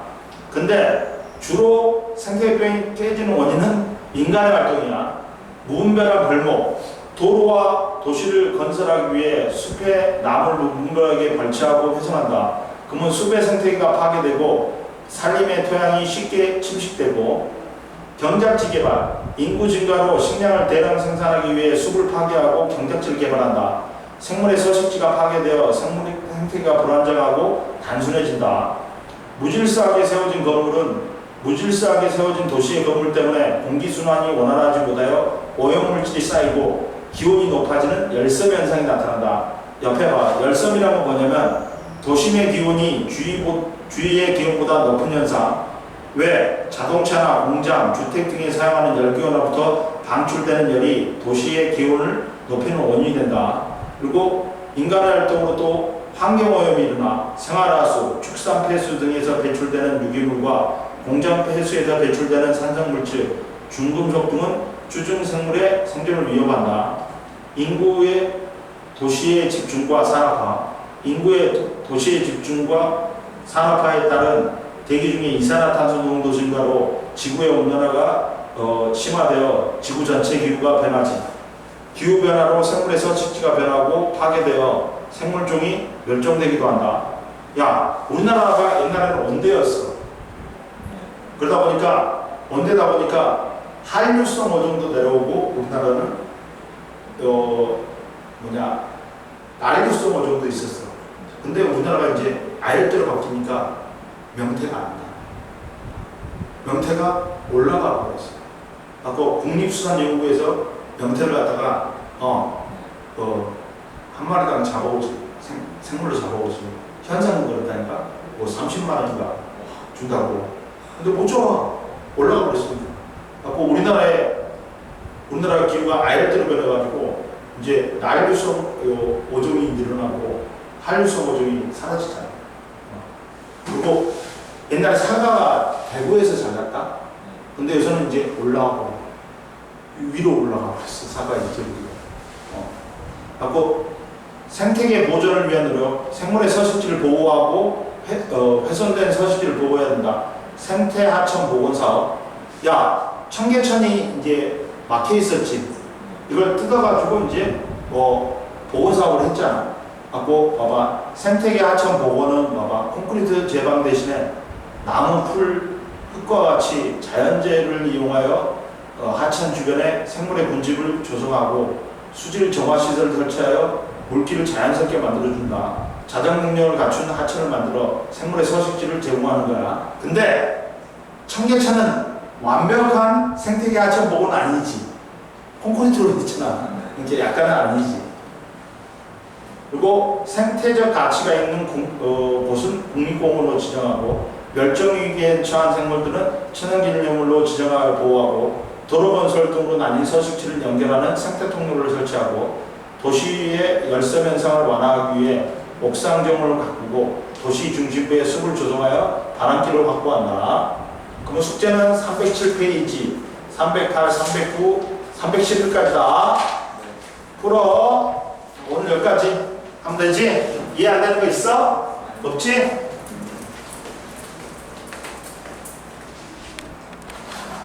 근데 주로 생태계 평형이 깨지는 원인은 인간의 활동이야. 무분별한 벌목, 도로와 도시를 건설하기 위해 숲에 나무를 무분별하게 발치하고 훼손한다. 그러면 숲의 생태계가 파괴되고 산림의 토양이 쉽게 침식되고, 경작지 개발, 인구 증가로 식량을 대량 생산하기 위해 숲을 파괴하고 경작지를 개발한다. 생물의 서식지가 파괴되어 생물의 생태계가 불안정하고 단순해진다. 무질서하게 세워진 도시의 건물 때문에 공기순환이 원활하지 못하여 오염물질이 쌓이고 기온이 높아지는 열섬 현상이 나타난다. 옆에 봐. 열섬이란 건 뭐냐면 도심의 기온이 주위의 기온보다 높은 현상. 왜? 자동차나 공장, 주택 등에 사용하는 열기관으로부터 방출되는 열이 도시의 기온을 높이는 원인이 된다. 그리고 인간의 활동으로 또 환경오염이 일어나 생활하수, 축산 폐수 등에서 배출되는 유기물과 공장 폐수에서 배출되는 산성물질, 중금속 등은 주중생물의 생존을 위협한다. 인구의 도시의 집중과 산업화, 인구의 도시의 집중과 산업화에 따른 대기 중에 이산화탄소 농도 증가로 지구의 온난화가 심화되어 지구 전체 기후가 변하지. 기후 변화로 생물의 서식지가 변하고 파괴되어 생물종이 멸종되기도 한다. 야, 우리나라가 옛날에는 온대였어. 그러다 보니까 한류성 어종도 내려오고 우리나라는 난류성 어종도 있었어. 근데 우리나라가 이제 아열대로 바뀌니까 명태가 안 나. 명태가 올라가 버렸어. 아까 국립수산연구에서 명태를 갖다가 한 마리당 잡아오지, 생물로 잡아오지. 현상은 그렇다니까. 뭐 30만 원인가 준다고. 근데 못 잡아. 올라가 버렸으니까. 아까 우리나라 기후가 아열대로 변해가지고 이제 난류성 어종이 늘어나고 한류성 어종이 사라지잖아. 그리고 옛날에 사과가 대구에서 자랐다. 근데 요새는 이제 올라가고 위로 올라가고 있어. 사과 이제 하고 생태계 보존을 위한 노력, 생물의 서식지를 보호하고 훼손된 서식지를 보호해야 된다. 생태 하천 복원 사업. 야, 청계천이 이제 막혀 있었지. 이걸 뜯어가지고 이제 복원 사업을 했잖아. 하고 봐봐. 생태계 하천 복원은 봐봐. 콘크리트 제방 대신에 나무, 풀, 흙과 같이 자연재해를 이용하여 하천 주변에 생물의 군집을 조성하고 수질 정화 시설을 설치하여 물기를 자연스럽게 만들어준다. 자정 능력을 갖춘 하천을 만들어 생물의 서식지를 제공하는 거야. 근데 청계천은 완벽한 생태계 하천 복원은 아니지. 콘크리트로 했잖아. 이게 약간은 아니지. 그리고 생태적 가치가 있는 곳은 국립공원으로 지정하고 멸종위기에 처한 생물들은 천연기념물로 지정하여 보호하고 도로 건설 등으로 나뉜 서식지를 연결하는 생태통로를 설치하고 도시의 열섬 현상을 완화하기 위해 옥상정을 가꾸고 도시 중심부에 숲을 조성하여 바람길을 확보한다. 그러면 숙제는 307페이지, 308, 309, 311까지다. 풀어. 오늘 여기까지 하면 되지? 이해 안 되는 거 있어? 없지?